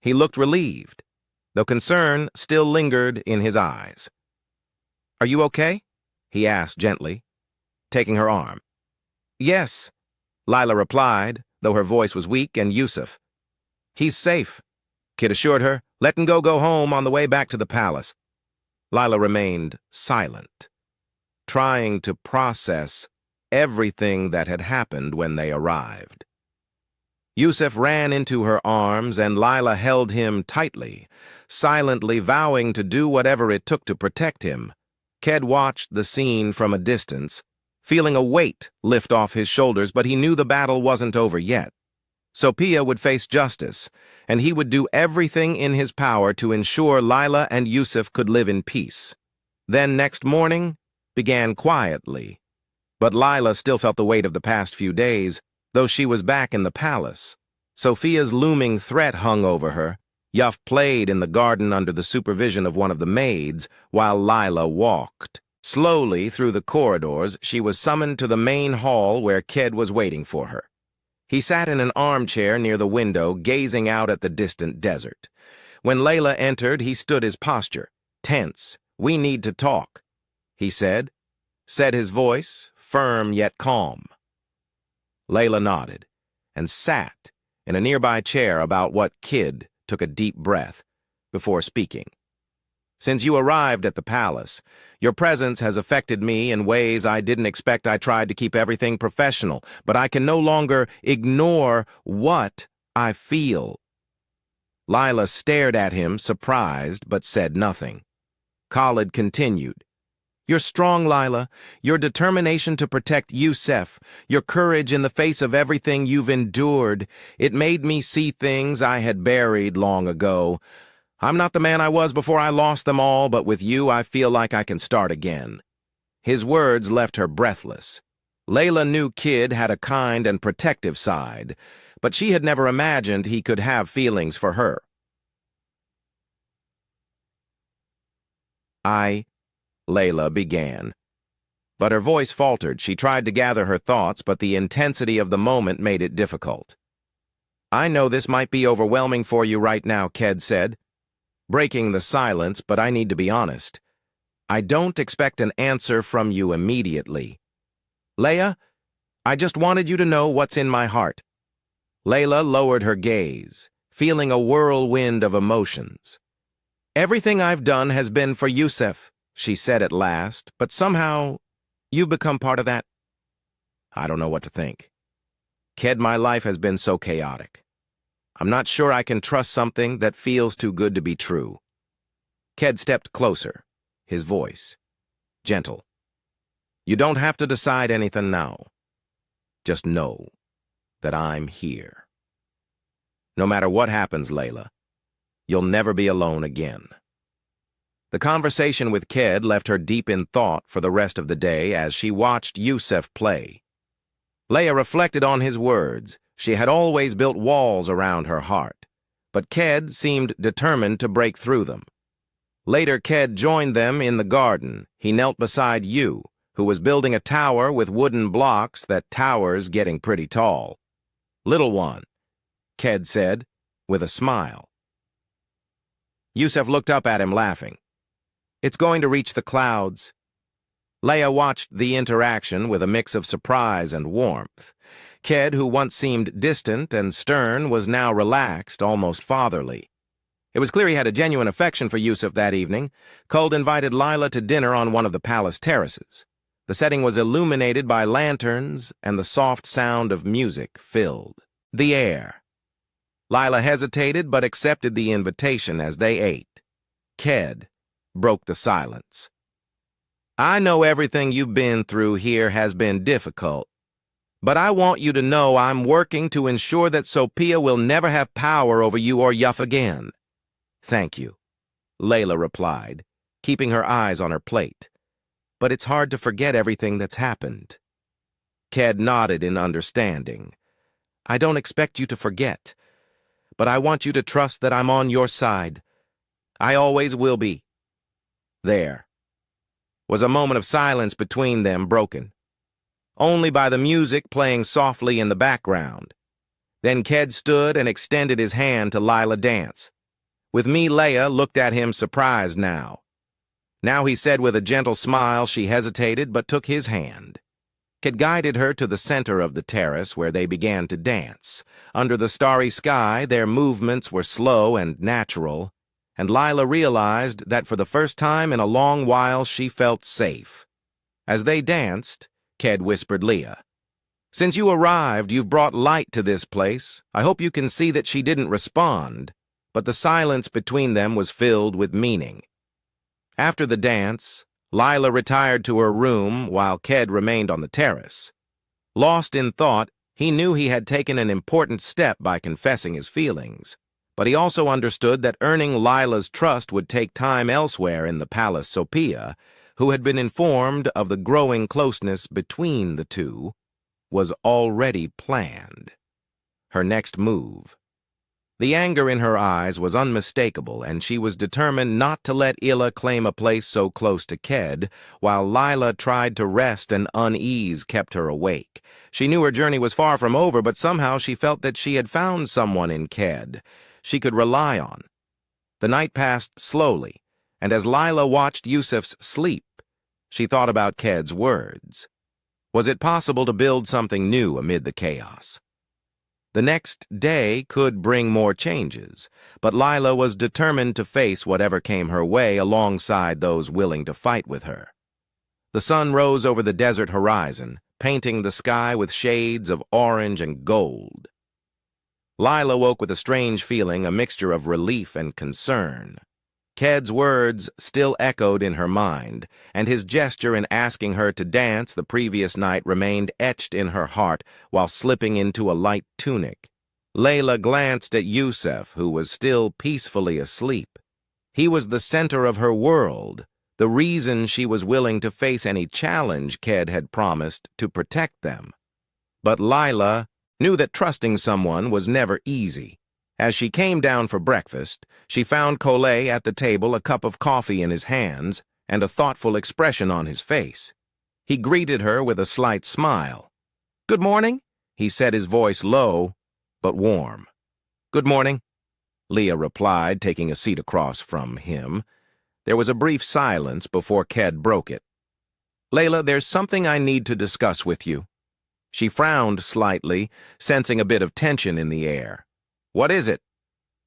He looked relieved, though concern still lingered in his eyes. "Are you okay?" he asked gently, taking her arm. "Yes," Lila replied, though her voice was weak and Yousef. "He's safe," Ked assured her, letting go home on the way back to the palace. Lila remained silent, trying to process everything that had happened when they arrived. Yousef ran into her arms and Lila held him tightly, silently vowing to do whatever it took to protect him. Ked watched the scene from a distance, feeling a weight lift off his shoulders, but he knew the battle wasn't over yet. Sophia would face justice, and he would do everything in his power to ensure Lila and Yousef could live in peace. Then next morning began quietly, but Lila still felt the weight of the past few days, though she was back in the palace. Sophia's looming threat hung over her. Yousef played in the garden under the supervision of one of the maids, while Lila walked. Slowly through the corridors, she was summoned to the main hall where Ked was waiting for her. He sat in an armchair near the window, gazing out at the distant desert. When Layla entered, he stood his posture, tense. "We need to talk," he said his voice firm yet calm. Layla nodded and sat in a nearby chair. About what Kid took a deep breath before speaking. "Since you arrived at the palace, your presence has affected me in ways I didn't expect. I tried to keep everything professional, but I can no longer ignore what I feel." Lila stared at him, surprised, but said nothing. Khaled continued. "You're strong, Lila. Your determination to protect Yousef, your courage in the face of everything you've endured, it made me see things I had buried long ago. I'm not the man I was before I lost them all, but with you I feel like I can start again." His words left her breathless. Layla knew Kid had a kind and protective side, but she had never imagined he could have feelings for her. Layla began. But her voice faltered. She tried to gather her thoughts, but the intensity of the moment made it difficult. "I know this might be overwhelming for you right now," Ked said, breaking the silence, "but I need to be honest. I don't expect an answer from you immediately. Leia, I just wanted you to know what's in my heart." Layla lowered her gaze, feeling a whirlwind of emotions. "Everything I've done has been for Yousef," she said at last, "but somehow you've become part of that. I don't know what to think. Ked, my life has been so chaotic. I'm not sure I can trust something that feels too good to be true." Ked stepped closer, his voice gentle. "You don't have to decide anything now. Just know that I'm here. No matter what happens, Layla, you'll never be alone again." The conversation with Ked left her deep in thought for the rest of the day as she watched Yousef play. Leia reflected on his words. She had always built walls around her heart, but Ked seemed determined to break through them. Later, Ked joined them in the garden. He knelt beside Yu, who was building a tower with wooden blocks. That tower's getting pretty tall. "Little one," Ked said, with a smile. Yousef looked up at him, laughing. "It's going to reach the clouds." Leia watched the interaction with a mix of surprise and warmth. Ked, who once seemed distant and stern, was now relaxed, almost fatherly. It was clear he had a genuine affection for Yousef that evening. Khaled invited Lila to dinner on one of the palace terraces. The setting was illuminated by lanterns, and the soft sound of music filled the air. Lila hesitated but accepted the invitation as they ate. Ked broke the silence. I know everything you've been through here has been difficult, but I want you to know I'm working to ensure that Sophia will never have power over you or Yousef again. Thank you, Layla replied, keeping her eyes on her plate. But it's hard to forget everything that's happened. Ked nodded in understanding. I don't expect you to forget, but I want you to trust that I'm on your side. I always will be. There was a moment of silence between them, broken only by the music playing softly in the background. Then Ked stood and extended his hand to Lila dance. With me, Leia looked at him surprised now. Now he said with a gentle smile she hesitated but took his hand. Ked guided her to the center of the terrace where they began to dance. Under the starry sky, their movements were slow and natural, and Lila realized that for the first time in a long while she felt safe. As they danced, Ked whispered Leah, Since you arrived, you've brought light to this place. I hope you can see that she didn't respond, but the silence between them was filled with meaning. After the dance, Lila retired to her room while Ked remained on the terrace. Lost in thought, he knew he had taken an important step by confessing his feelings, but he also understood that earning Lila's trust would take time elsewhere in the palace. Sophia, who had been informed of the growing closeness between the two, was already planned. Her next move. The anger in her eyes was unmistakable, and she was determined not to let Illa claim a place so close to Ked, while Lila tried to rest and unease kept her awake. She knew her journey was far from over, but somehow she felt that she had found someone in Ked she could rely on. The night passed slowly, and as Lila watched Yousef's sleep, she thought about Ked's words. Was it possible to build something new amid the chaos? The next day could bring more changes, but Lila was determined to face whatever came her way alongside those willing to fight with her. The sun rose over the desert horizon, painting the sky with shades of orange and gold. Lila woke with a strange feeling, a mixture of relief and concern. Ked's words still echoed in her mind, and his gesture in asking her to dance the previous night remained etched in her heart while slipping into a light tunic. Layla glanced at Yousef, who was still peacefully asleep. He was the center of her world, the reason she was willing to face any challenge Ked had promised to protect them. But Lila knew that trusting someone was never easy. As she came down for breakfast, she found Khaled at the table, a cup of coffee in his hands and a thoughtful expression on his face. He greeted her with a slight smile. "Good morning," he said, his voice low but warm. "Good morning," Leah replied, taking a seat across from him. There was a brief silence before Ked broke it. "Layla, there's something I need to discuss with you." She frowned slightly, sensing a bit of tension in the air. "What is it?"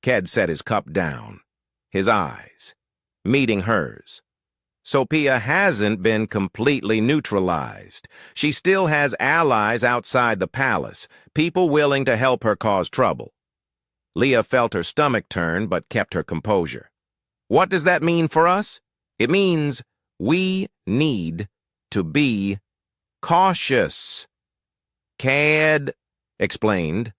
Ked set his cup down, his eyes meeting hers. Sophia hasn't been completely neutralized. She still has allies outside the palace, people willing to help her cause trouble. Leah felt her stomach turn but kept her composure. "What does that mean for us? It means we need to be cautious." Ked explained.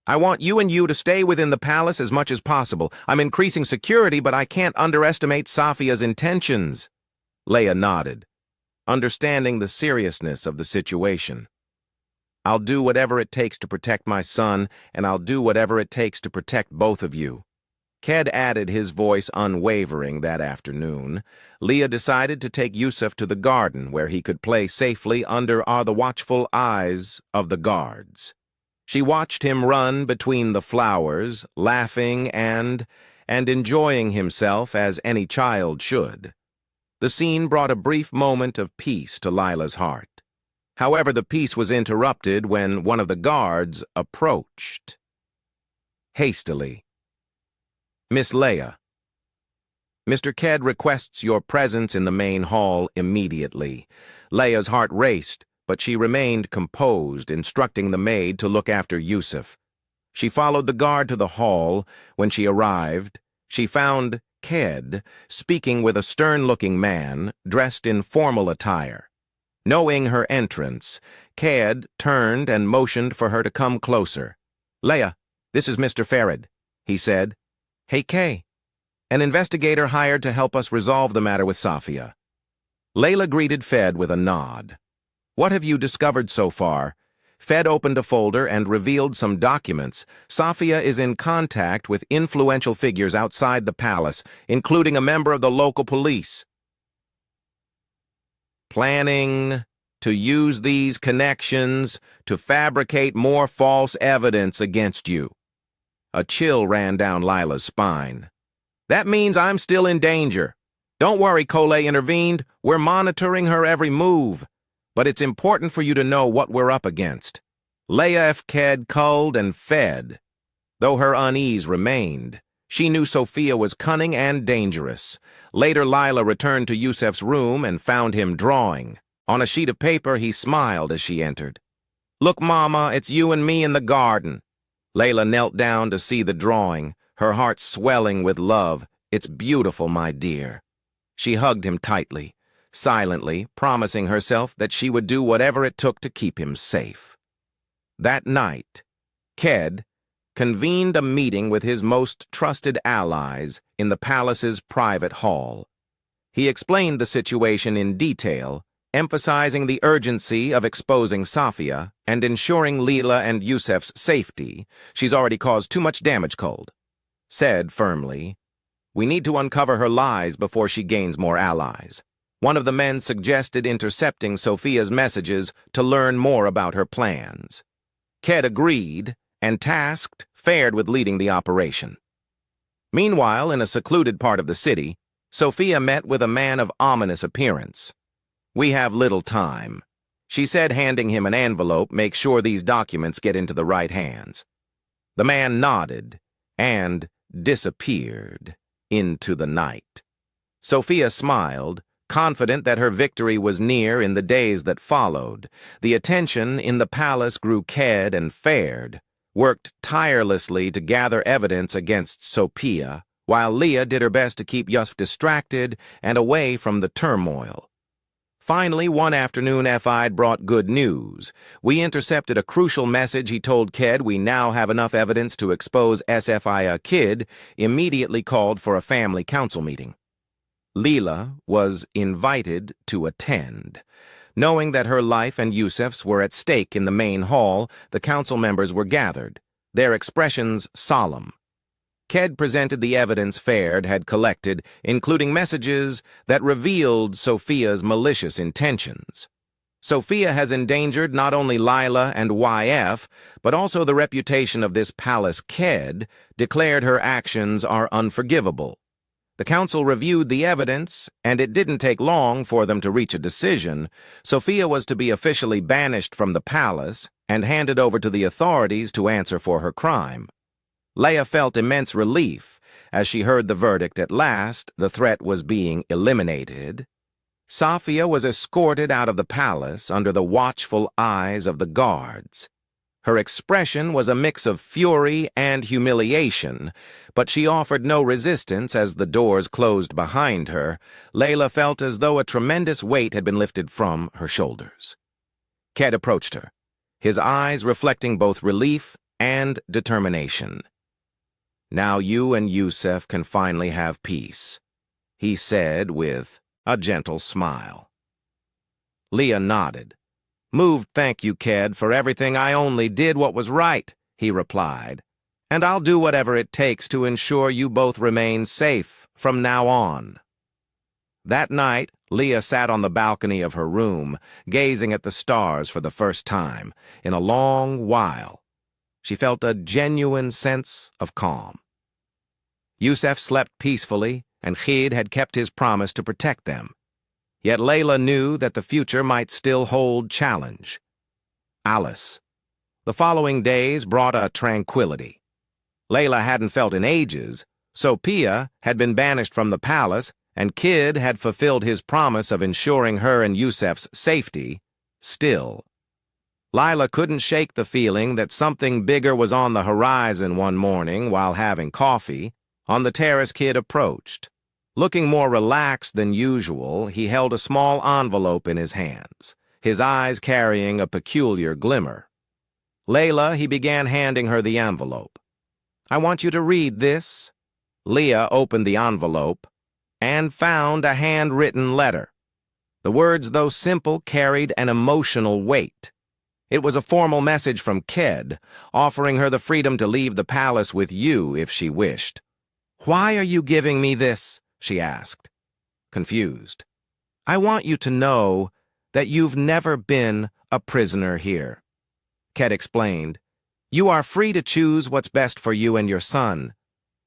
"I want you to stay within the palace as much as possible. I'm increasing security, but I can't underestimate Safia's intentions." Leia nodded, understanding the seriousness of the situation. "I'll do whatever it takes to protect my son, and I'll do whatever it takes to protect both of you." Ked added, his voice unwavering that afternoon. Leah decided to take Yousef to the garden where he could play safely under the watchful eyes of the guards. She watched him run between the flowers, laughing and enjoying himself as any child should. The scene brought a brief moment of peace to Lila's heart. However, the peace was interrupted when one of the guards approached. Hastily. "Miss Leia, Mr. Ked requests your presence in the main hall immediately." Leia's heart raced, but she remained composed, instructing the maid to look after Yousef. She followed the guard to the hall. When she arrived, she found Khaled speaking with a stern-looking man dressed in formal attire. Knowing her entrance, Khaled turned and motioned for her to come closer. "Leah, this is Mr. Farid," he said. "Hey, Kay. An investigator hired to help us resolve the matter with Safia." Layla greeted Fed with a nod. "What have you discovered so far?" Fed opened a folder and revealed some documents. Safia is in contact with influential figures outside the palace, including a member of the local police. Planning to use these connections to fabricate more false evidence against you. A chill ran down Lila's spine. "That means I'm still in danger. Don't worry," Cole intervened. "We're monitoring her every move. But it's important for you to know what we're up against." Leah Khaled culled and fed. Though her unease remained, she knew Sophia was cunning and dangerous. Later, Lila returned to Yousef's room and found him drawing. On a sheet of paper, he smiled as she entered. "Look, Mama, it's you and me in the garden." Layla knelt down to see the drawing, her heart swelling with love. "It's beautiful, my dear." She hugged him tightly, silently, promising herself that she would do whatever it took to keep him safe. That night, Khaled convened a meeting with his most trusted allies in the palace's private hall. He explained the situation in detail, emphasizing the urgency of exposing Safia and ensuring Leela and Yousef's safety. "She's already caused too much damage, Cold," said firmly. "We need to uncover her lies before she gains more allies." One of the men suggested intercepting Sophia's messages to learn more about her plans. Khaled agreed and tasked Farid with leading the operation. Meanwhile, in a secluded part of the city, Sophia met with a man of ominous appearance. "We have little time," she said, handing him an envelope. "Make sure these documents get into the right hands." The man nodded and disappeared into the night. Sophia smiled, confident that her victory was near. In the days that followed, the attention in the palace grew. Khaled and Farid worked tirelessly to gather evidence against Sophia, while Leah did her best to keep Yousef distracted and away from the turmoil. Finally, one afternoon, Fid brought good news. "We intercepted a crucial message," he told Khaled. "We now have enough evidence to expose Sfia." Kid immediately called for a family council meeting. Leela was invited to attend. Knowing that her life and Yousef's were at stake in the main hall, the council members were gathered, their expressions solemn. Khaled presented the evidence Farid had collected, including messages that revealed Sophia's malicious intentions. "Sophia has endangered not only Lila and YF, but also the reputation of this palace." Khaled declared her actions are unforgivable. The council reviewed the evidence, and it didn't take long for them to reach a decision. Sophia was to be officially banished from the palace and handed over to the authorities to answer for her crime. Leah felt immense relief as she heard the verdict. At last, the threat was being eliminated. Safia was escorted out of the palace under the watchful eyes of the guards. Her expression was a mix of fury and humiliation, but she offered no resistance as the doors closed behind her. Layla felt as though a tremendous weight had been lifted from her shoulders. Khaled approached her, his eyes reflecting both relief and determination. "Now you and Yousef can finally have peace," he said with a gentle smile. Leah nodded. "Moved, thank you, Khaled, for everything. I only did what was right," he replied. "And I'll do whatever it takes to ensure you both remain safe from now on." That night, Leah sat on the balcony of her room, gazing at the stars for the first time in a long while. She felt a genuine sense of calm. Yousef slept peacefully, and Khaled had kept his promise to protect them. Yet Layla knew that the future might still hold challenge. Alice. The following days brought a tranquility. Layla hadn't felt in ages. Sophia had been banished from the palace, and Kid had fulfilled his promise of ensuring her and Yousef's safety. Still, Lila couldn't shake the feeling that something bigger was on the horizon one morning while having coffee. On the terrace, Kid approached. Looking more relaxed than usual, he held a small envelope in his hands, his eyes carrying a peculiar glimmer. Layla, he began handing her the envelope. "I want you to read this." Leah opened the envelope and found a handwritten letter. The words, though simple, carried an emotional weight. It was a formal message from Ked, offering her the freedom to leave the palace with you if she wished. "Why are you giving me this?" she asked, confused. "I want you to know that you've never been a prisoner here," Ked explained. "You are free to choose what's best for you and your son.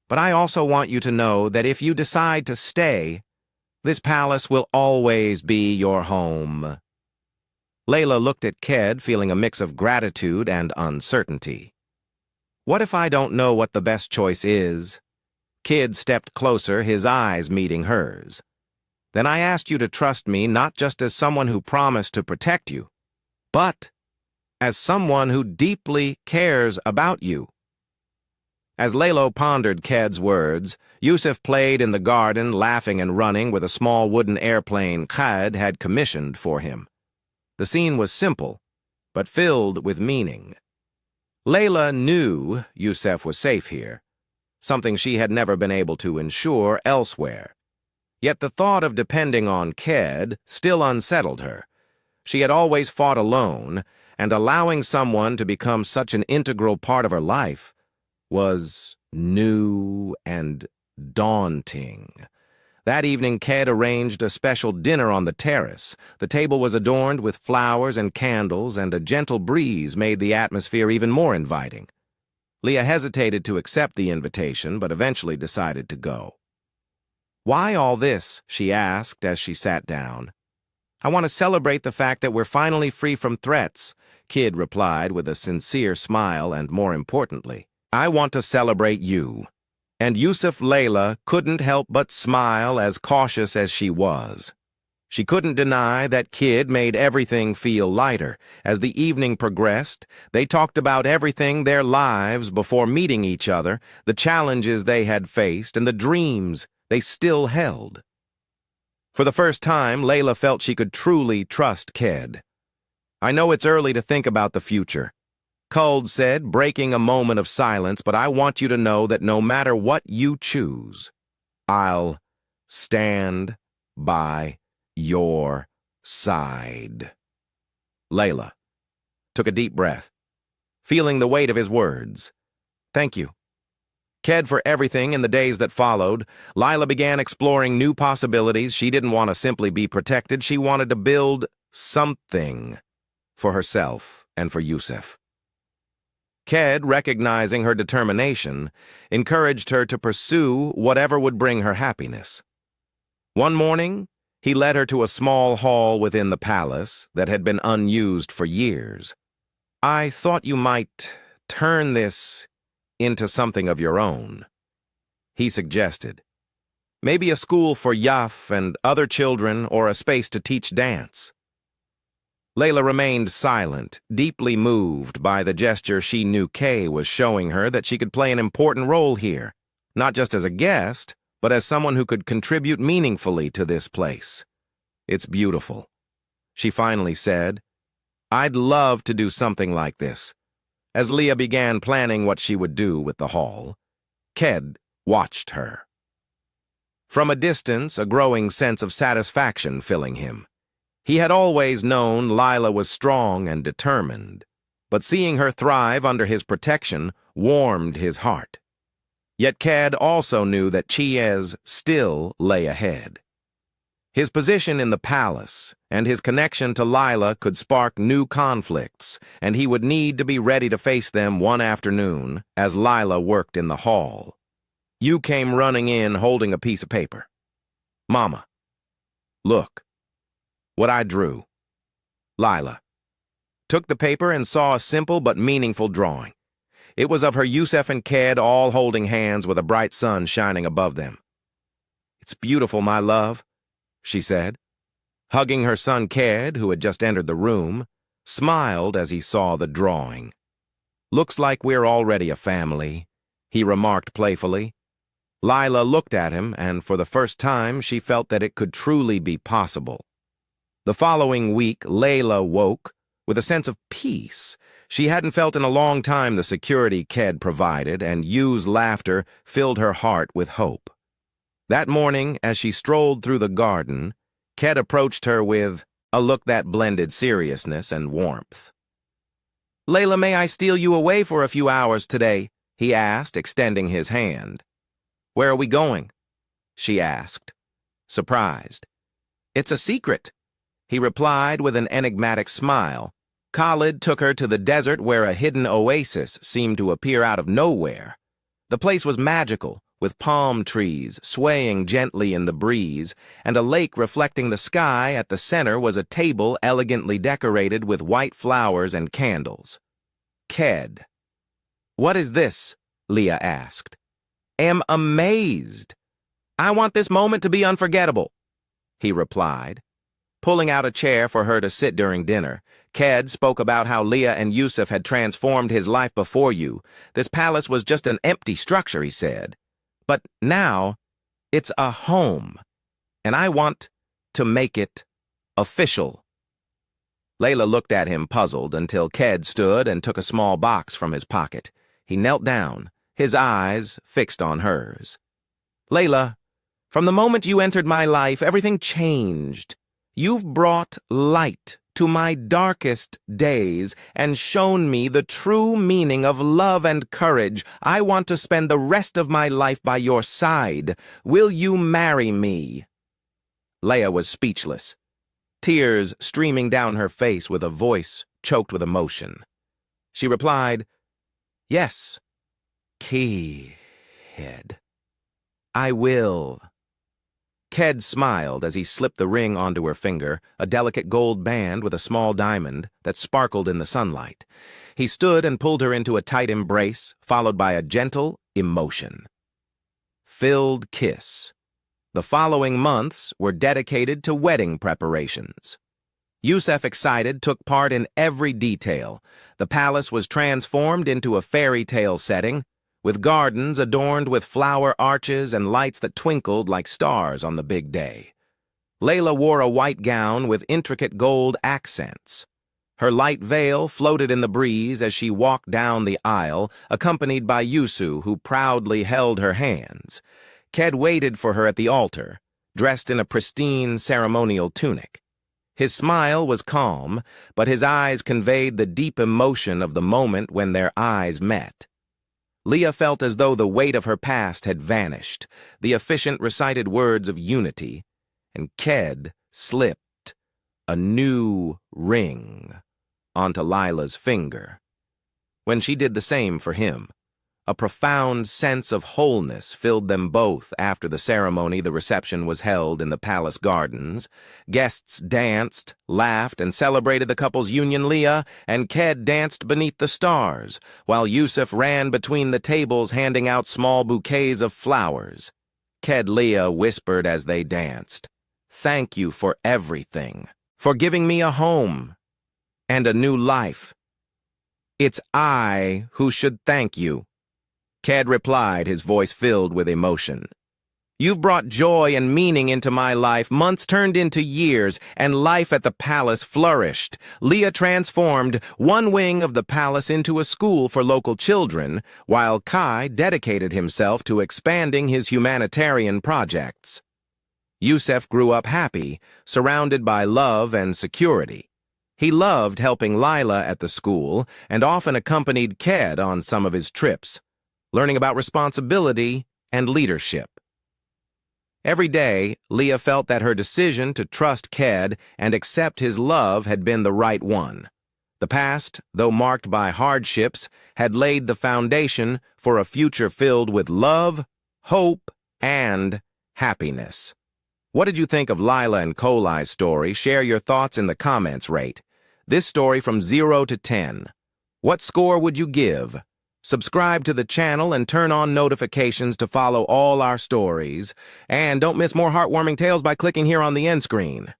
But I also want you to know that if you decide to stay, this palace will always be your home." Layla looked at Ked, feeling a mix of gratitude and uncertainty. "What if I don't know what the best choice is?" Kid stepped closer, his eyes meeting hers. "Then I asked you to trust me not just as someone who promised to protect you, but as someone who deeply cares about you." As Layla pondered Ked's words, Yousef played in the garden, laughing and running with a small wooden airplane Khaled had commissioned for him. The scene was simple, but filled with meaning. Layla knew Yousef was safe here, something she had never been able to ensure elsewhere. Yet the thought of depending on Ked still unsettled her. She had always fought alone, and allowing someone to become such an integral part of her life was new and daunting. That evening, Ked arranged a special dinner on the terrace. The table was adorned with flowers and candles, and a gentle breeze made the atmosphere even more inviting. Leah hesitated to accept the invitation, but eventually decided to go. "Why all this?" she asked as she sat down. "I want to celebrate the fact that we're finally free from threats," Kid replied with a sincere smile, and more importantly, "I want to celebrate you." And Yousef Layla couldn't help but smile, as cautious as she was. She couldn't deny that Kid made everything feel lighter. As the evening progressed, they talked about everything their lives before meeting each other, the challenges they had faced, and the dreams they still held. For the first time, Layla felt she could truly trust Ked. "I know it's early to think about the future," Khaled said, breaking a moment of silence, "but I want you to know that no matter what you choose, I'll stand by your side." Layla took a deep breath, feeling the weight of his words. "Thank you, Ked, for everything." In the days that followed, Lila began exploring new possibilities. She didn't want to simply be protected. She wanted to build something for herself and for Yousef. Ked, recognizing her determination, encouraged her to pursue whatever would bring her happiness. One morning, he led her to a small hall within the palace that had been unused for years. "I thought you might turn this into something of your own," he suggested. "Maybe a school for Yousef and other children, or a space to teach dance." Layla remained silent, deeply moved by the gesture she knew Kay was showing her that she could play an important role here, not just as a guest, but as someone who could contribute meaningfully to this place. "It's beautiful," she finally said. "I'd love to do something like this." As Leah began planning what she would do with the hall, Ked watched her. From a distance, a growing sense of satisfaction filling him. He had always known Lila was strong and determined, but seeing her thrive under his protection warmed his heart. Yet Ked also knew that Chiez still lay ahead. His position in the palace and his connection to Lila could spark new conflicts, and he would need to be ready to face them one afternoon as Lila worked in the hall. You came running in holding a piece of paper. "Mama, look what I drew." Lila took the paper and saw a simple but meaningful drawing. It was of her Yousef and Ked all holding hands with a bright sun shining above them. "It's beautiful, my love," she said, hugging her son Ked, who had just entered the room. smiled as he saw the drawing. "Looks like we're already a family," he remarked playfully. Lila looked at him, and for the first time she felt that it could truly be possible. The following week, Layla woke with a sense of peace she hadn't felt in a long time. The security Ked provided, and Yu's laughter filled her heart with hope. That morning, as she strolled through the garden, Ked approached her with a look that blended seriousness and warmth. "Layla, may I steal you away for a few hours today?" he asked, extending his hand. "Where are we going?" she asked, surprised. "It's a secret," he replied with an enigmatic smile. Khaled took her to the desert where a hidden oasis seemed to appear out of nowhere. The place was magical, with palm trees swaying gently in the breeze, and a lake reflecting the sky. At the center was a table elegantly decorated with white flowers and candles. "Ked." "What is this?" Leah asked. "Am amazed. I want this moment to be unforgettable," he replied. Pulling out a chair for her to sit during dinner, Ked spoke about how Leah and Yousef had transformed his life before you. This palace was just an empty structure, he said. But now, it's a home, and I want to make it official. Layla looked at him puzzled until Ked stood and took a small box from his pocket. He knelt down, his eyes fixed on hers. "Layla, from the moment you entered my life, everything changed. You've brought light to my darkest days and shown me the true meaning of love and courage. I want to spend the rest of my life by your side. Will you marry me?" Leah was speechless, tears streaming down her face with a voice choked with emotion. She replied, "Yes, Ked. I will." Ked smiled as he slipped the ring onto her finger, a delicate gold band with a small diamond that sparkled in the sunlight. He stood and pulled her into a tight embrace, followed by a gentle, emotion-filled kiss. The following months were dedicated to wedding preparations. Yousef, excited, took part in every detail. The palace was transformed into a fairy tale setting, with gardens adorned with flower arches and lights that twinkled like stars on the big day. Layla wore a white gown with intricate gold accents. Her light veil floated in the breeze as she walked down the aisle, accompanied by Yousef, who proudly held her hands. Ked waited for her at the altar, dressed in a pristine ceremonial tunic. His smile was calm, but his eyes conveyed the deep emotion of the moment when their eyes met. Leah felt as though the weight of her past had vanished, the efficient recited words of unity, and Ked slipped a new ring onto Lila's finger. When she did the same for him, a profound sense of wholeness filled them both. After the ceremony, the reception was held in the palace gardens. Guests danced, laughed, and celebrated the couple's union. Leah and Ked danced beneath the stars, while Yousef ran between the tables handing out small bouquets of flowers. Ked Leah whispered as they danced, "Thank you for everything, for giving me a home and a new life. It's I who should thank you." Ked replied, his voice filled with emotion. "You've brought joy and meaning into my life. Months turned into years, and life at the palace flourished. Leah transformed one wing of the palace into a school for local children, while Kai dedicated himself to expanding his humanitarian projects. Yousef grew up happy, surrounded by love and security. He loved helping Lila at the school and often accompanied Ked on some of his trips, learning about responsibility and leadership. Every day, Leah felt that her decision to trust Ked and accept his love had been the right one. The past, though marked by hardships, had laid the foundation for a future filled with love, hope, and happiness. What did you think of Lila and Kolai's story? Share your thoughts in the comments. Rate this story from 0 to 10. What score would you give? Subscribe to the channel and turn on notifications to follow all our stories. And don't miss more heartwarming tales by clicking here on the end screen.